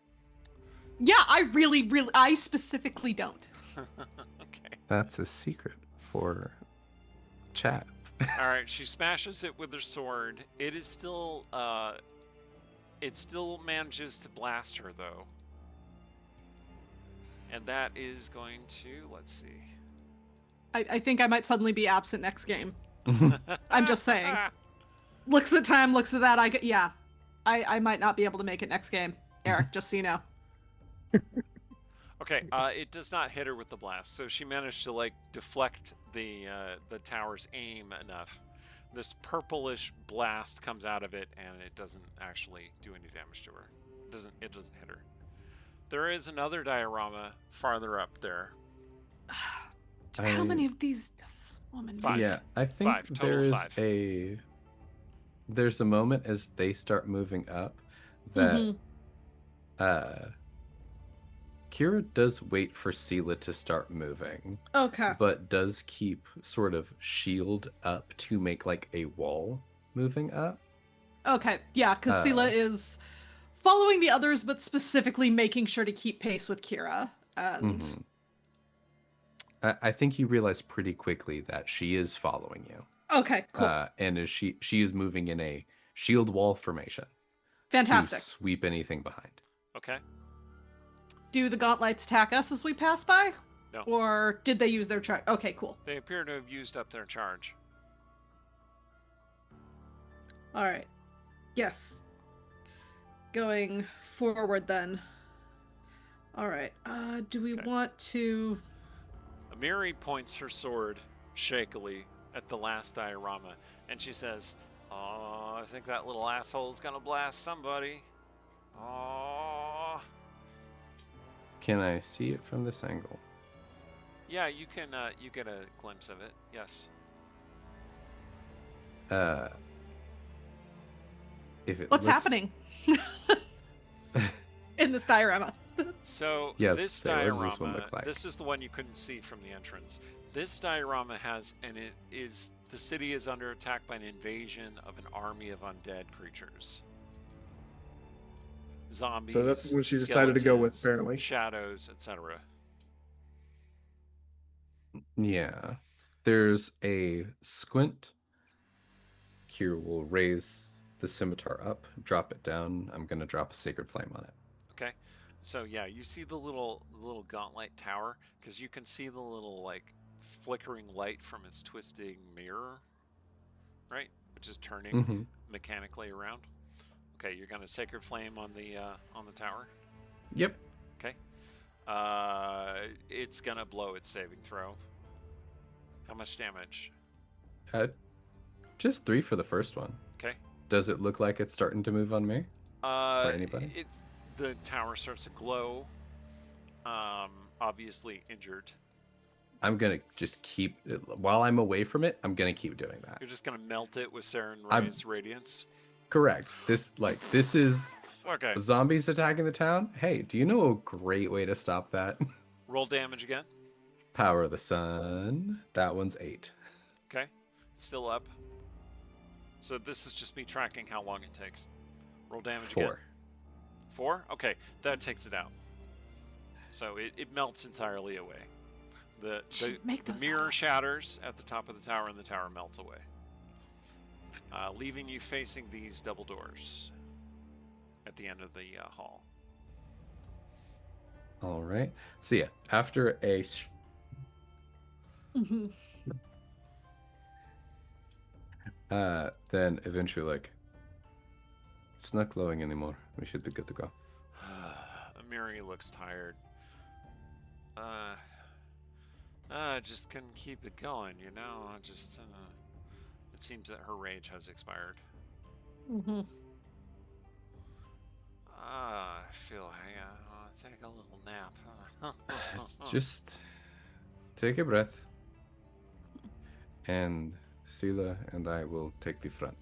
Yeah, I specifically don't. Okay. That's a secret for chat. All right, she smashes it with her sword. It is still, it still manages to blast her though, and that is going to, let's see. I think I might suddenly be absent next game. I'm just saying. Looks at time, looks at that. I might not be able to make it next game. Eric, just so you know. Okay, it does not hit her with the blast, so she managed to like deflect the tower's aim enough. This purplish blast comes out of it, and it doesn't actually do any damage to her. It doesn't hit her. There is another diorama farther up there. How many of these does this woman do? 5. Yeah, I think 5, total there's 5. there's a moment as they start moving up that Kira does wait for Sela to start moving, Okay. but does keep sort of shield up to make like a wall moving up. Okay, yeah, because Sela is following the others, but specifically making sure to keep pace with Kira. And I think you realize pretty quickly that she is following you. okay, cool, And as she is moving in a shield wall formation fantastic. to sweep anything behind. Okay. Do the gauntlets attack us as we pass by? No. Or did they use their charge? Okay, cool. They appear to have used up their charge. All right. Yes. Going forward then. All right. Do we want to? Amiri points her sword shakily at the last diorama, and she says, "Oh, I think that little asshole is gonna blast somebody. Oh." Can I see it from this angle? Yeah, you can. You get a glimpse of it. Yes. If it What's looks- happening in this diorama? So Yes, this so what does this one diorama, look like? this is the one you couldn't see from the entrance. This diorama has, and it is, the city is under attack by an invasion of an army of undead creatures. zombies. So that's what she decided to go with, skeletons, apparently. shadows, etc. Yeah. There's a squint. Q will raise the scimitar up, drop it down. I'm going to drop a sacred flame on it. Okay, so yeah, you see the little gauntlet tower because you can see the little like flickering light from its twisting mirror, right? Which is turning mechanically around. Okay, you're gonna sacred flame on the tower. Yep. Okay, it's gonna blow its saving throw. How much damage? Just 3 for the first one. Okay. Does it look like it's starting to move on me? For anybody? The tower starts to glow. Obviously injured. I'm gonna just keep while I'm away from it. I'm gonna keep doing that. You're just gonna melt it with Saren Ray's radiance. Correct. This is Okay. zombies attacking the town. Hey, do you know a great way to stop that? Roll damage again. Power of the sun. That one's 8. Okay. It's still up. So this is just me tracking how long it takes. Roll damage 4. again. 4? Okay, that takes it out. So it melts entirely away. The mirror shatters at the top of the tower, and the tower melts away. Leaving you facing these double doors at the end of the hall. All right. So yeah, after a then eventually like it's not glowing anymore. We should be good to go. Miri looks tired. Just couldn't keep it going, you know. It seems that her rage has expired. I feel I'll take a little nap. Just take a breath, and Sela and I will take the front.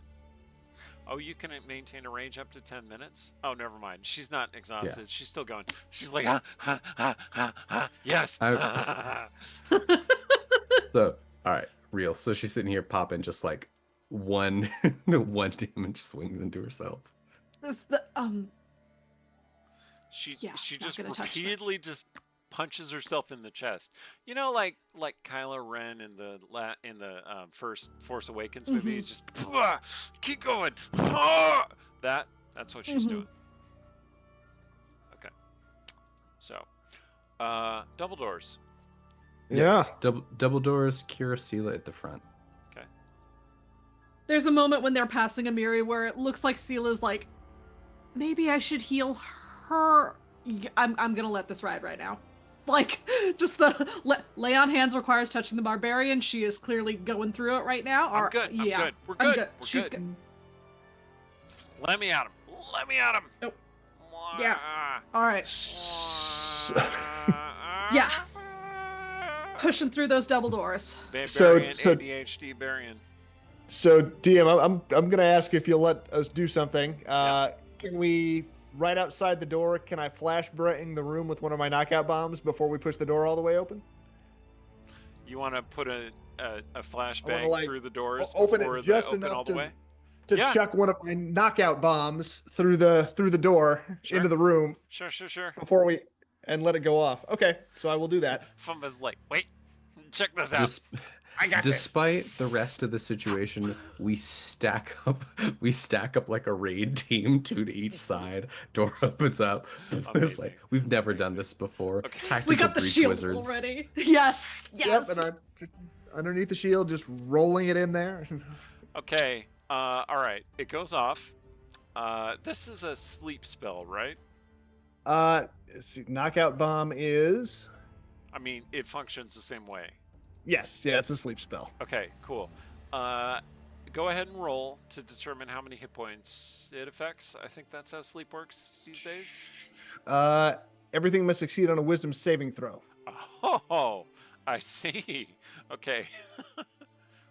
Oh, you can maintain a range up to 10 minutes? Oh, never mind. She's not exhausted. Yeah. She's still going. She's like, yes. So, all right, real. So she's sitting here popping just like one damage swings into herself. She just repeatedly just punches herself in the chest. You know, like Kylo Ren in the first Force Awakens movie. He's just keep going. That's what she's doing. Okay. So, double doors. Yes, double doors. Cure Sela at the front. Okay. There's a moment when they're passing Amiri where it looks like Sela's like, maybe I should heal her. I'm gonna let this ride right now. Like, just the lay on hands requires touching the barbarian. She is clearly going through it right now. I'm good. Yeah, I'm good. We're good. She's good. Let me at him. Let me at him. Oh. Yeah. All right. Yeah. Pushing through those double doors. Barbarian, ADHD Barian. So DM, I'm gonna ask if you'll let us do something. Can we? Right outside the door, can I flashbang the room with one of my knockout bombs before we push the door all the way open? You want to put a flashbang through the doors open before it just they open enough all the way? To chuck one of my knockout bombs through the door into the room. Sure. Before and let it go off. Okay, so I will do that. Fumba's like, wait, check this out. Despite the rest of the situation, we stack up like a raid team, 2 to each side. Door opens up. It's like we've never done this before. Okay. We got the shield wizards. already. Yes. Yep, and I'm underneath the shield, just rolling it in there. Okay. All right. It goes off. This is a sleep spell, right? Knockout bomb is. I mean, it functions the same way. Yes, yeah, it's a sleep spell. Okay, cool. Go ahead and roll to determine how many hit points it affects. I think that's how sleep works these days. Everything must succeed on a wisdom saving throw. Oh, I see. Okay.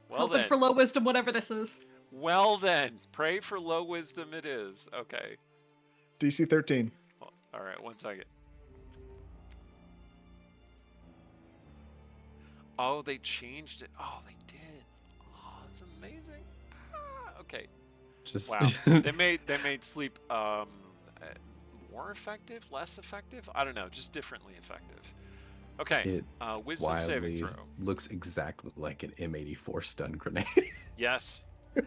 Well Hoping then. for low wisdom, whatever this is. Well then, pray for low wisdom it is. Okay. DC 13. All right, 1 second. Oh, they changed it. Oh, they did. Oh, that's amazing. Okay. Just wow. They made sleep 1 more effective, less effective? I don't know, just differently effective. Okay, It wisdom saving wildly throw. looks exactly like an M84 stun grenade. Yes. You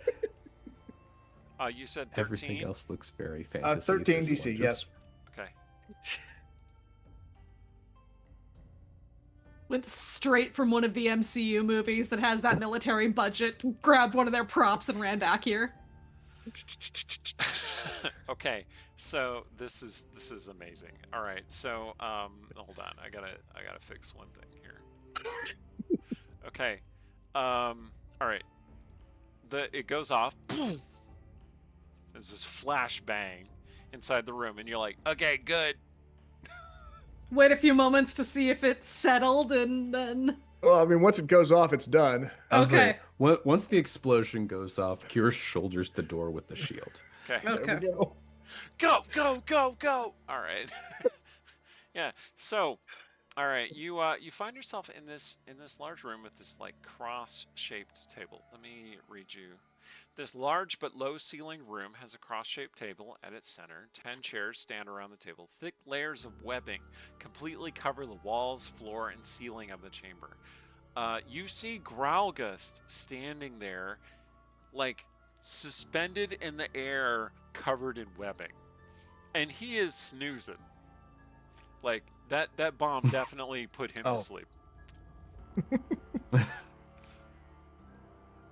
said 13? Everything else looks very fantasy. 13 This DC, one yes. Okay. Went straight from one of the MCU movies that has that military budget, grabbed one of their props and ran back here. Okay, so this is amazing. All right, so hold on, I gotta fix one thing here. Okay, all right, it goes off. There's this flash bang inside the room, and you're like, okay, good. Wait a few moments to see if it's settled, and then. Well, I mean, once it goes off, it's done. I was Okay. like, once the explosion goes off, Kira shoulders the door with the shield. Okay. There Okay. we go. Go, go, go, go. All right. Yeah. So, all right, you find yourself in this large room with this like cross-shaped table. Let me read you. This large but low-ceiling room has a cross-shaped table at its center. 10 chairs stand around the table. Thick layers of webbing completely cover the walls, floor, and ceiling of the chamber. You see Graulgust standing there, like suspended in the air, covered in webbing, and he is snoozing. Like that bomb definitely put him to sleep.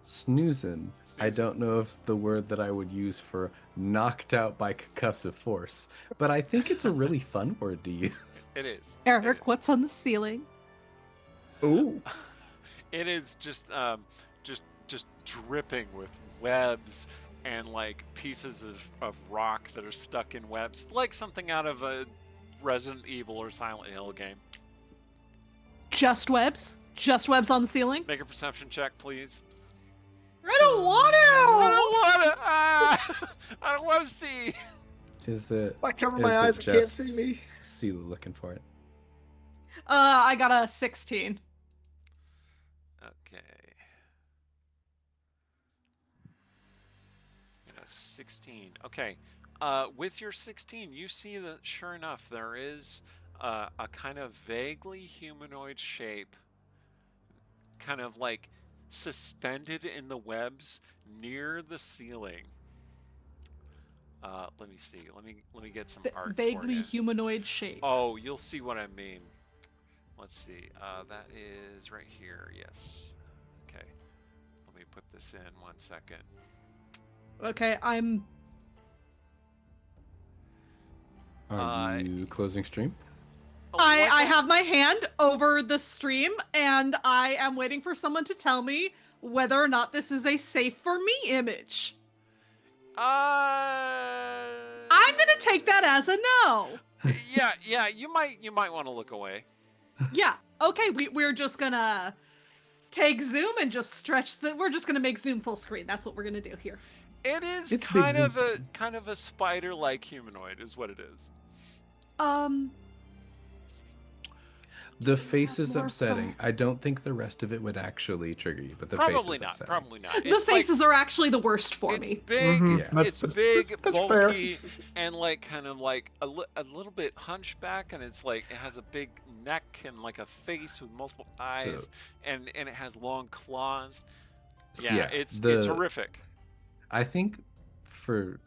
Snoozin'. I don't know if it's the word that I would use for knocked out by concussive force, but I think it's a really fun word to use. It is. Eric, what's on the ceiling? Ooh. It is just dripping with webs and like pieces of rock that are stuck in webs, like something out of a Resident Evil or Silent Hill game. Just webs? Just webs on the ceiling? Make a perception check, please. I don't want I don't want to see. Is it? If I cover is my it eyes, I can't just see me. Sela looking for it? I got a 16. Okay. 16. Okay. With your 16, you see that sure enough there is a kind of vaguely humanoid shape, kind of like suspended in the webs near the ceiling. Let me see. Let me get some art for Vaguely you. humanoid shape. Oh, you'll see what I mean. Let's see. That is right here. Yes. Okay. Let me put this in 1 second. Okay, Are you closing stream? I have my hand over the stream, and I am waiting for someone to tell me whether or not this is a safe for me image. I'm gonna take that as a no. Yeah. You might want to look away. Yeah. Okay. We're just gonna take Zoom and just stretch we're just gonna make Zoom full screen. That's what we're gonna do here. It is It's kind big of a spider-like humanoid, is what it is. The face is more upsetting. fun. I don't think the rest of it would actually trigger you, but the Probably face is not. upsetting. Probably not. The faces are actually the worst for It's me. big. Mhm. It's big, that's fair. bulky, and like kind of like a little bit hunchback, and it's like it has a big neck and like a face with multiple eyes, and it has long claws. Yeah, it's horrific. I think for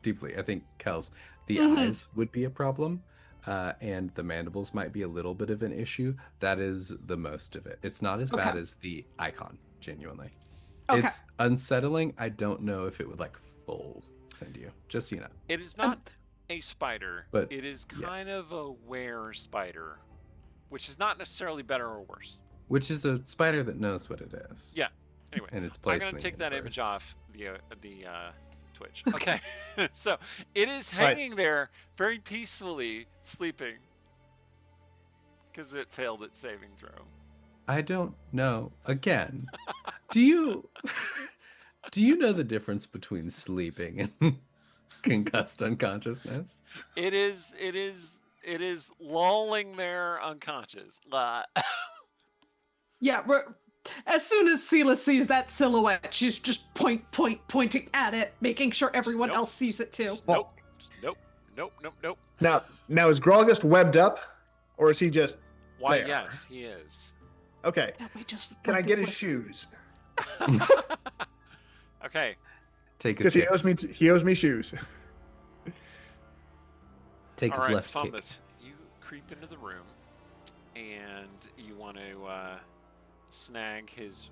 deeply, I think Kels, the Mhm. eyes would be a problem, and the mandibles might be a little bit of an issue. That is the most of it. It's not as bad Okay. as the icon, genuinely. Okay. It's unsettling. I don't know if it would like full send you. Just so you know. It is not a spider, but it is yeah. kind of a were spider, which is not necessarily better or worse. Which is a spider that knows what it is. Yeah. Anyway, And it's I'm placed gonna in the take that image universe. off the Twitch. Okay, so it is hanging there very peacefully, sleeping, because it failed its saving throw. I don't know. Again, do you know the difference between sleeping and concussed unconsciousness? It is lolling there unconscious. Yeah, as soon as Sela sees that silhouette, she's just pointing at it, making sure everyone Nope. else sees it too. Nope. Nope, nope, nope. Now is Graulgust webbed up, or is he just Why, there? yes, he is. Okay. No, we just Can I like get this his shoes? Okay. Take his Because he owes kicks. me. He owes me shoes. Take All his right, left kick. Fumbus, you creep into the room, and you want to snag his.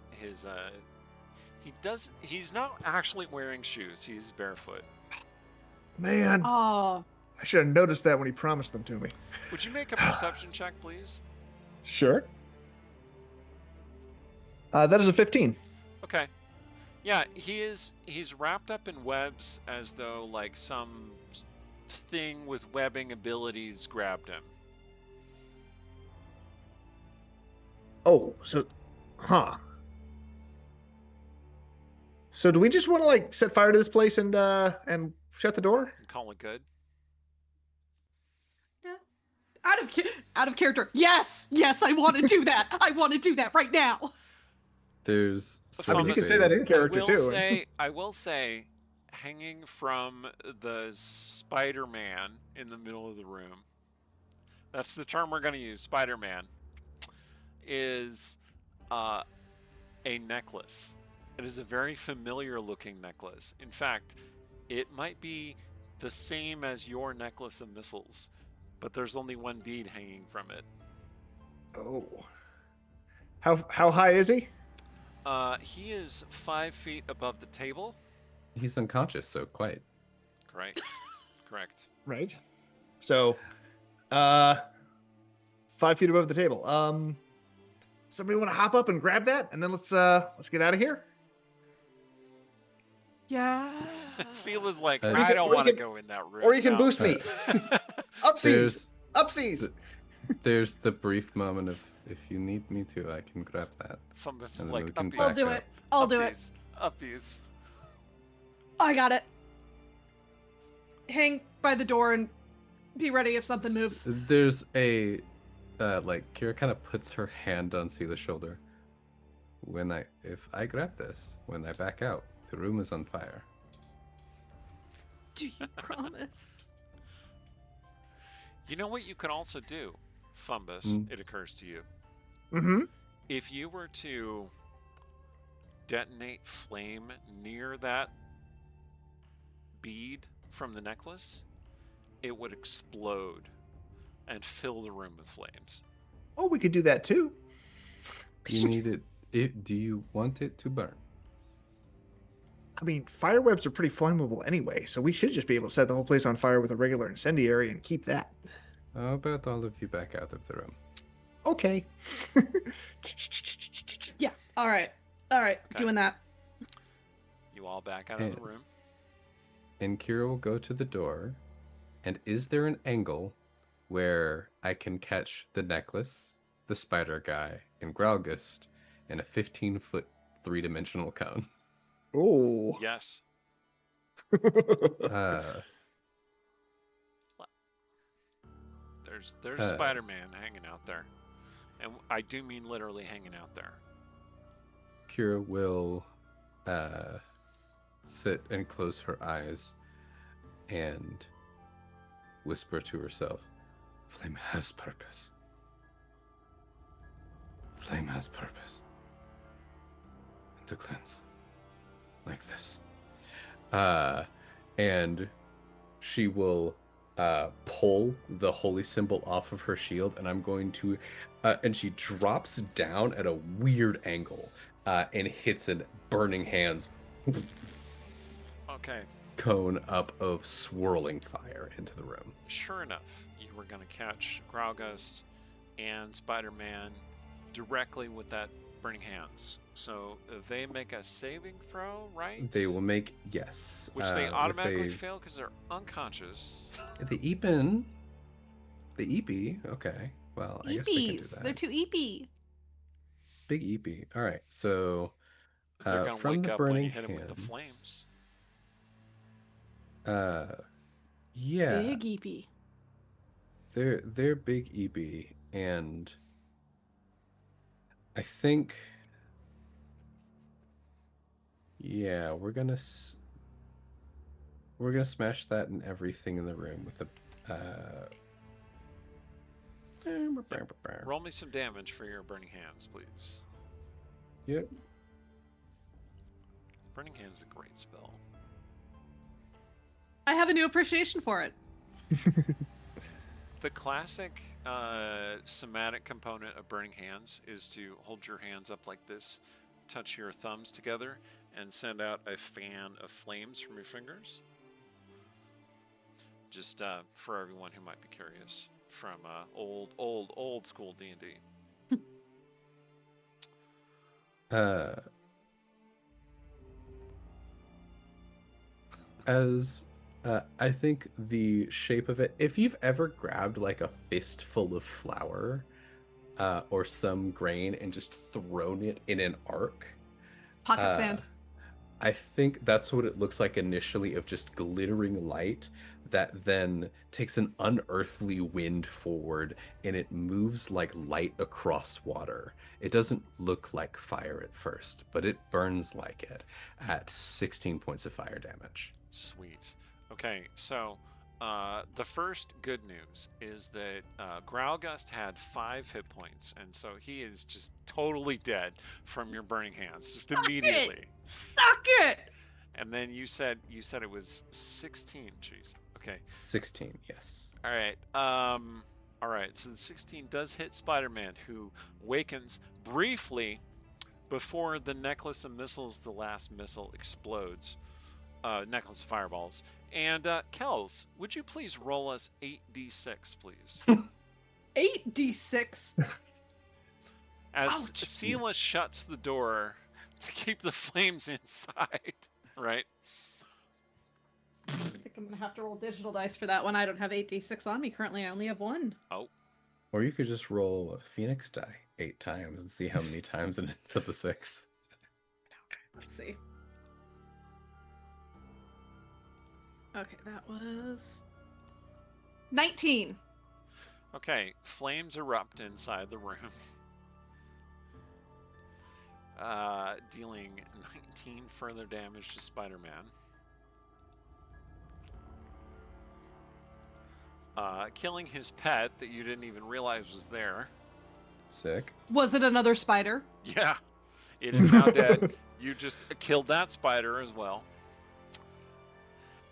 He's not actually wearing shoes. He's barefoot. Man, Oh, I should have noticed that when he promised them to me. Would you make a perception check, please? Sure. That is a 15. Okay. Yeah, he's wrapped up in webs as though like some thing with webbing abilities grabbed him. Oh, so, So do we just want to like set fire to this place and shut the door? And call it good. out of character. Yes, I want to do that. I want to do that right now. There's I mean, you can of say that in character too. I will say, hanging from the Spider-Man in the middle of the room, that's the term we're going to use, Spider-Man, is a necklace. It is a very familiar looking necklace. In fact, it might be the same as your necklace of missiles, but there's only one bead hanging from it. Oh. How high is he? He is 5 feet above the table. He's unconscious, so quiet. Correct. Correct. Right. So, 5 feet above the table. Somebody want to hop up and grab that, and then let's get out of here. Yeah. Seela's like, You I can- don't or you want to can- go in that room. Or you can No. boost me. Upsies. Upsies. There's the brief moment of, if you need me to, I can grab that. Fumbus is And then like, we can uppies. I'll back do up. it. I'll do it. Uppies. I got it. Hang by the door and be ready if something moves. There's a, Kira kind of puts her hand on Seela's shoulder. If I grab this, when I back out, the room is on fire. Do you promise? You know what you could also do, Fumbus, Mm. it occurs to you. Mm-hmm. If you were to detonate flame near that bead from the necklace, it would explode and fill the room with flames. Oh, we could do that too. You need it. Do you want it to burn? I mean, fire webs are pretty flammable anyway, so we should just be able to set the whole place on fire with a regular incendiary and keep that. How about all of you back out of the room? Okay. Yeah. All right. Okay. Doing that. You all back out of the room. And Kira will go to the door. And is there an angle where I can catch the necklace, the spider guy, and Graulgust in a 15-foot 3-dimensional cone? Oh. Yes. There's Spider-Man hanging out there. And I do mean literally hanging out there. Kira will sit and close her eyes and whisper to herself, Flame has purpose. Flame has purpose. And to cleanse. Like this. And she will pull the holy symbol off of her shield, and I'm going to and she drops down at a weird angle and hits a burning hands Okay. cone up of swirling fire into the room. Sure enough, you were going to catch Graulgust and Spider-Man directly with that burning hands. So they make a saving throw, right? They will make, yes. Which they with automatically fail because they're unconscious. The Eepin. The Eepy. Okay. Well, I guess they can do Eepies. that. They're too eepy. Big Eepy. All right. So They're going to from wake the up when you burning hit them with the hands, flames. yeah. Big eepy. They're big EB, and I think, yeah, we're gonna. We're gonna smash that and everything in the room with the. Roll me some damage for your burning hands, please. Yep. Burning hands is a great spell. I have a new appreciation for it. The classic somatic component of burning hands is to hold your hands up like this, touch your thumbs together, and send out a fan of flames from your fingers. Just for everyone who might be curious, from old school D&D. I think the shape of it, if you've ever grabbed like a fistful of flour or some grain and just thrown it in an arc. Pocket sand. I think that's what it looks like initially, of just glittering light that then takes an unearthly wind forward and it moves like light across water. It doesn't look like fire at first, but it burns like it at 16 points of fire damage. Sweet. Okay, so the first good news is that Graulgust had 5 hit points, and so he is just totally dead from your burning hands, just immediately. Stuck it! And then you said it was 16. Jeez. Okay. 16, yes. All right. All right. So the 16 does hit Spider-Man, who wakens briefly before the necklace of missiles, the last missile, explodes. Necklace of fireballs. And Kels, would you please roll us 8d6, please? 8d6. As Ouch. Sela shuts the door to keep the flames inside, right? I think I'm gonna have to roll digital dice for that one. I don't have 8d6 on me currently. I only have 1. Oh. Or you could just roll a Phoenix die 8 times and see how many times it ends up a 6. Let's see. Okay, that was 19. Okay, flames erupt inside the room. Dealing 19 further damage to Spider-Man. Killing his pet that you didn't even realize was there. Sick. Was it another spider? Yeah, it is now dead. You just killed that spider as well.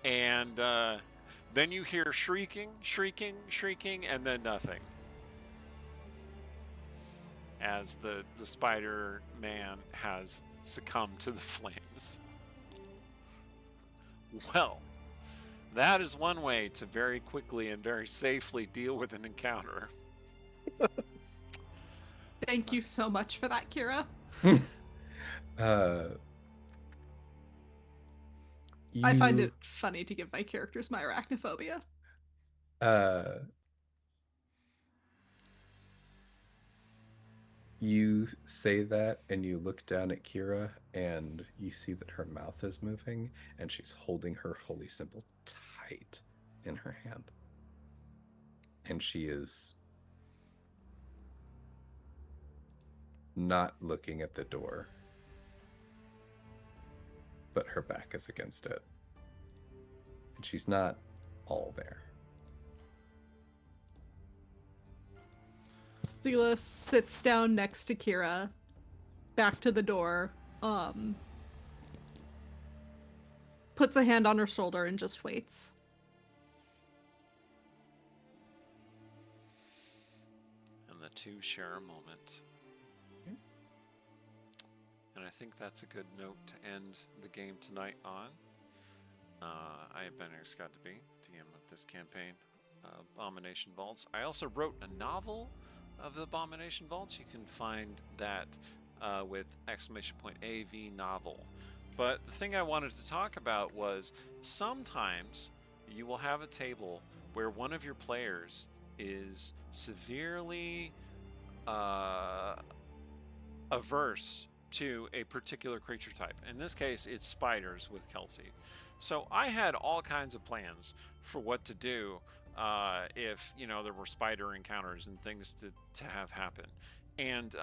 And then you hear shrieking, and then nothing. As the Spider-Man has succumbed to the flames. Well, that is one way to very quickly and very safely deal with an encounter. Thank you so much for that, Kira. I find it funny to give my characters my arachnophobia. You say that and you look down at Kira and you see that her mouth is moving and she's holding her holy symbol tight in her hand. And she is not looking at the door, but her back is against it. And she's not all there. Sela sits down next to Kira, back to the door, puts a hand on her shoulder and just waits. And the two share a moment. And I think that's a good note to end the game tonight on. I have been Eric Scott to be DM of this campaign, Abomination Vaults. I also wrote a novel of the Abomination Vaults. You can find that with !AV novel. But the thing I wanted to talk about was sometimes you will have a table where one of your players is severely averse to a particular creature type. In this case, it's spiders with Kelsey. So I had all kinds of plans for what to do if, you know, there were spider encounters and things to have happen. And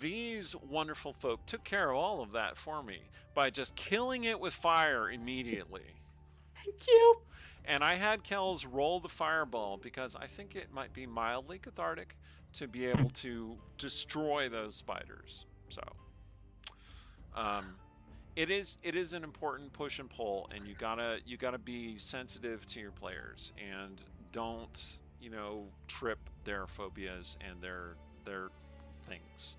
these wonderful folk took care of all of that for me by just killing it with fire immediately. Thank you. And I had Kells roll the fireball because I think it might be mildly cathartic to be able to destroy those spiders. So, it is an important push and pull, and you gotta be sensitive to your players and don't trip their phobias and their things.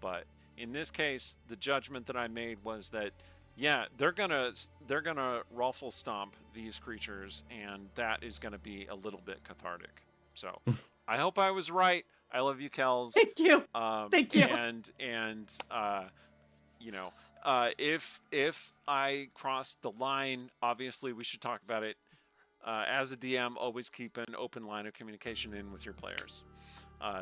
But in this case, the judgment that I made was that yeah, they're gonna ruffle stomp these creatures, and that is gonna be a little bit cathartic. So I hope I was right. I love you, Kells. Thank you. Thank you. And if I crossed the line, obviously we should talk about it. As a DM, always keep an open line of communication in with your players.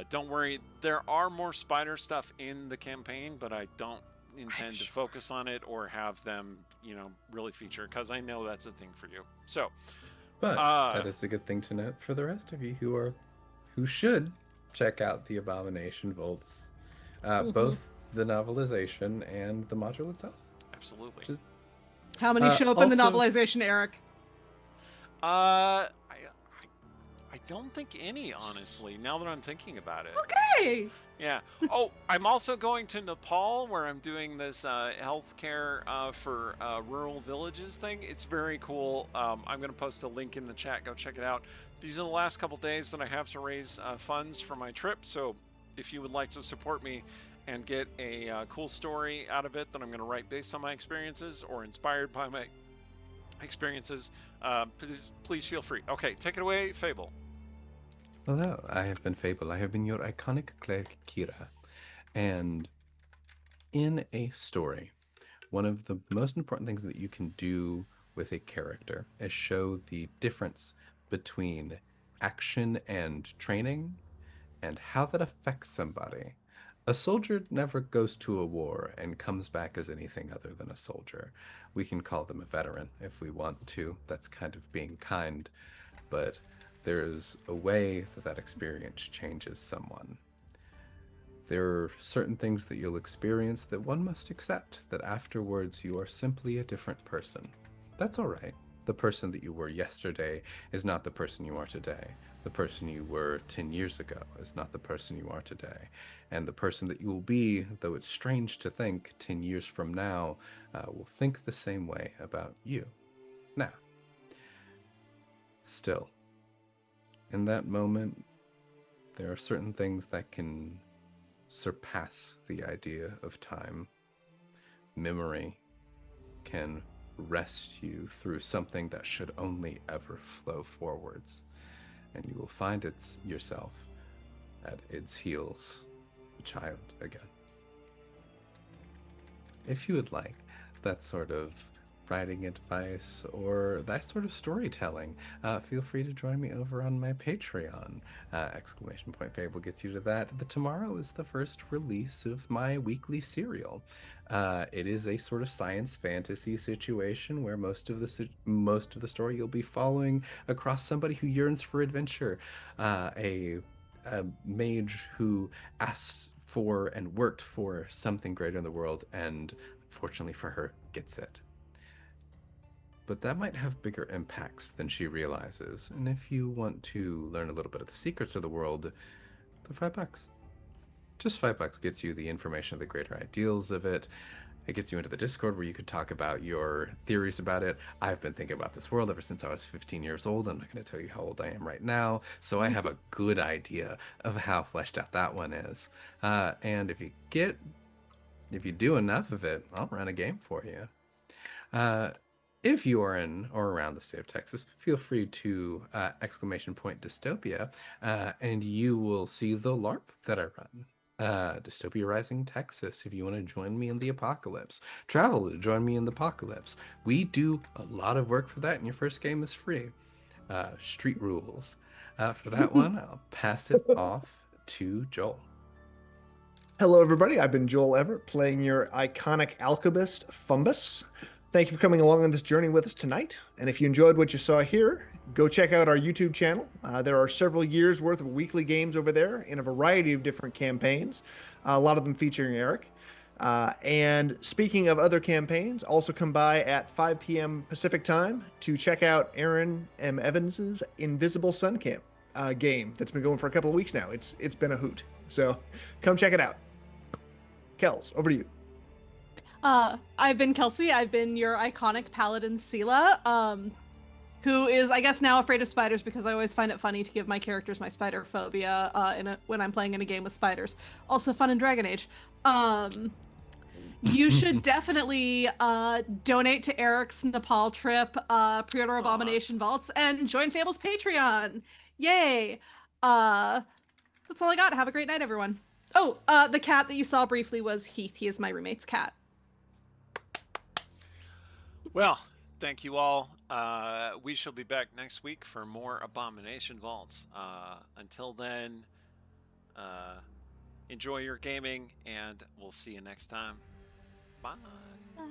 Don't worry, there are more spider stuff in the campaign, but I don't intend to focus on it or have them, really feature, because I know that's a thing for you. So, but that is a good thing to note for the rest of you who should check out the Abomination Vaults, both the novelization and the module itself. Absolutely. How many show up in the novelization, Eric? I don't think any, honestly, now that I'm thinking about it. Okay. Yeah. Oh, I'm also going to Nepal, where I'm doing this healthcare for rural villages thing. It's very cool. I'm going to post a link in the chat. Go check it out. These are the last couple days that I have to raise funds for my trip. So if you would like to support me and get a cool story out of it that I'm going to write based on my experiences or inspired by my experiences, please feel free. Okay, take it away, Fable. Hello, I have been Fable. I have been your iconic cleric, Kira. And in a story, one of the most important things that you can do with a character is show the difference between action and training and how that affects somebody. A soldier never goes to a war and comes back as anything other than a soldier. We can call them a veteran if we want to. That's kind of being kind, but there's a way that experience changes someone. There are certain things that you'll experience that one must accept, that afterwards you are simply a different person. That's all right. The person that you were yesterday is not the person you are today. The person you were 10 years ago is not the person you are today. And the person that you will be, though it's strange to think 10 years from now, will think the same way about you. Now, still, in that moment, there are certain things that can surpass the idea of time. Memory can wrest you through something that should only ever flow forwards, and you will find yourself at its heels, a child again. If you would like that sort of writing advice or that sort of storytelling, feel free to join me over on my Patreon. Fable gets you to that. Tomorrow is the first release of my weekly serial. It is a sort of science fantasy situation where most of the story you'll be following across somebody who yearns for adventure, a mage who asks for and worked for something greater in the world, and fortunately for her, gets it. But that might have bigger impacts than she realizes. And if you want to learn a little bit of the secrets of the world, for $5. Just $5 gets you the information of the greater ideals of it. It gets you into the Discord where you could talk about your theories about it. I've been thinking about this world ever since I was 15 years old. I'm not going to tell you how old I am right now, so I have a good idea of how fleshed out that one is. And if you do enough of it, I'll run a game for you. If you are in or around the state of Texas, feel free to ! Dystopia, and you will see the LARP that I run. Dystopia Rising, Texas, if you want to join me in the apocalypse. Travel to join me in the apocalypse. We do a lot of work for that, and your first game is free. Street rules. For that one, I'll pass it off to Joel. Hello, everybody. I've been Joel Everett, playing your iconic alchemist, Fumbus. Thank you for coming along on this journey with us tonight. And if you enjoyed what you saw here, go check out our YouTube channel. There are several years worth of weekly games over there in a variety of different campaigns, a lot of them featuring Eric. And speaking of other campaigns, also come by at 5 p.m. Pacific time to check out Aaron M. Evans's Invisible Sun Camp game that's been going for a couple of weeks now. It's been a hoot. So come check it out. Kels, over to you. I've been Kelsey. I've been your iconic paladin Sela, who is, I guess, now afraid of spiders because I always find it funny to give my characters my spider phobia when I'm playing in a game with spiders. Also fun in Dragon Age. You should definitely donate to Eric's Nepal trip, pre-order Abomination Vaults, and join Fable's Patreon. Yay! That's all I got. Have a great night, everyone. Oh, the cat that you saw briefly was Heath. He is my roommate's cat. Well, thank you all. We shall be back next week for more Abomination Vaults. Until then, enjoy your gaming, and we'll see you next time. Bye. Bye.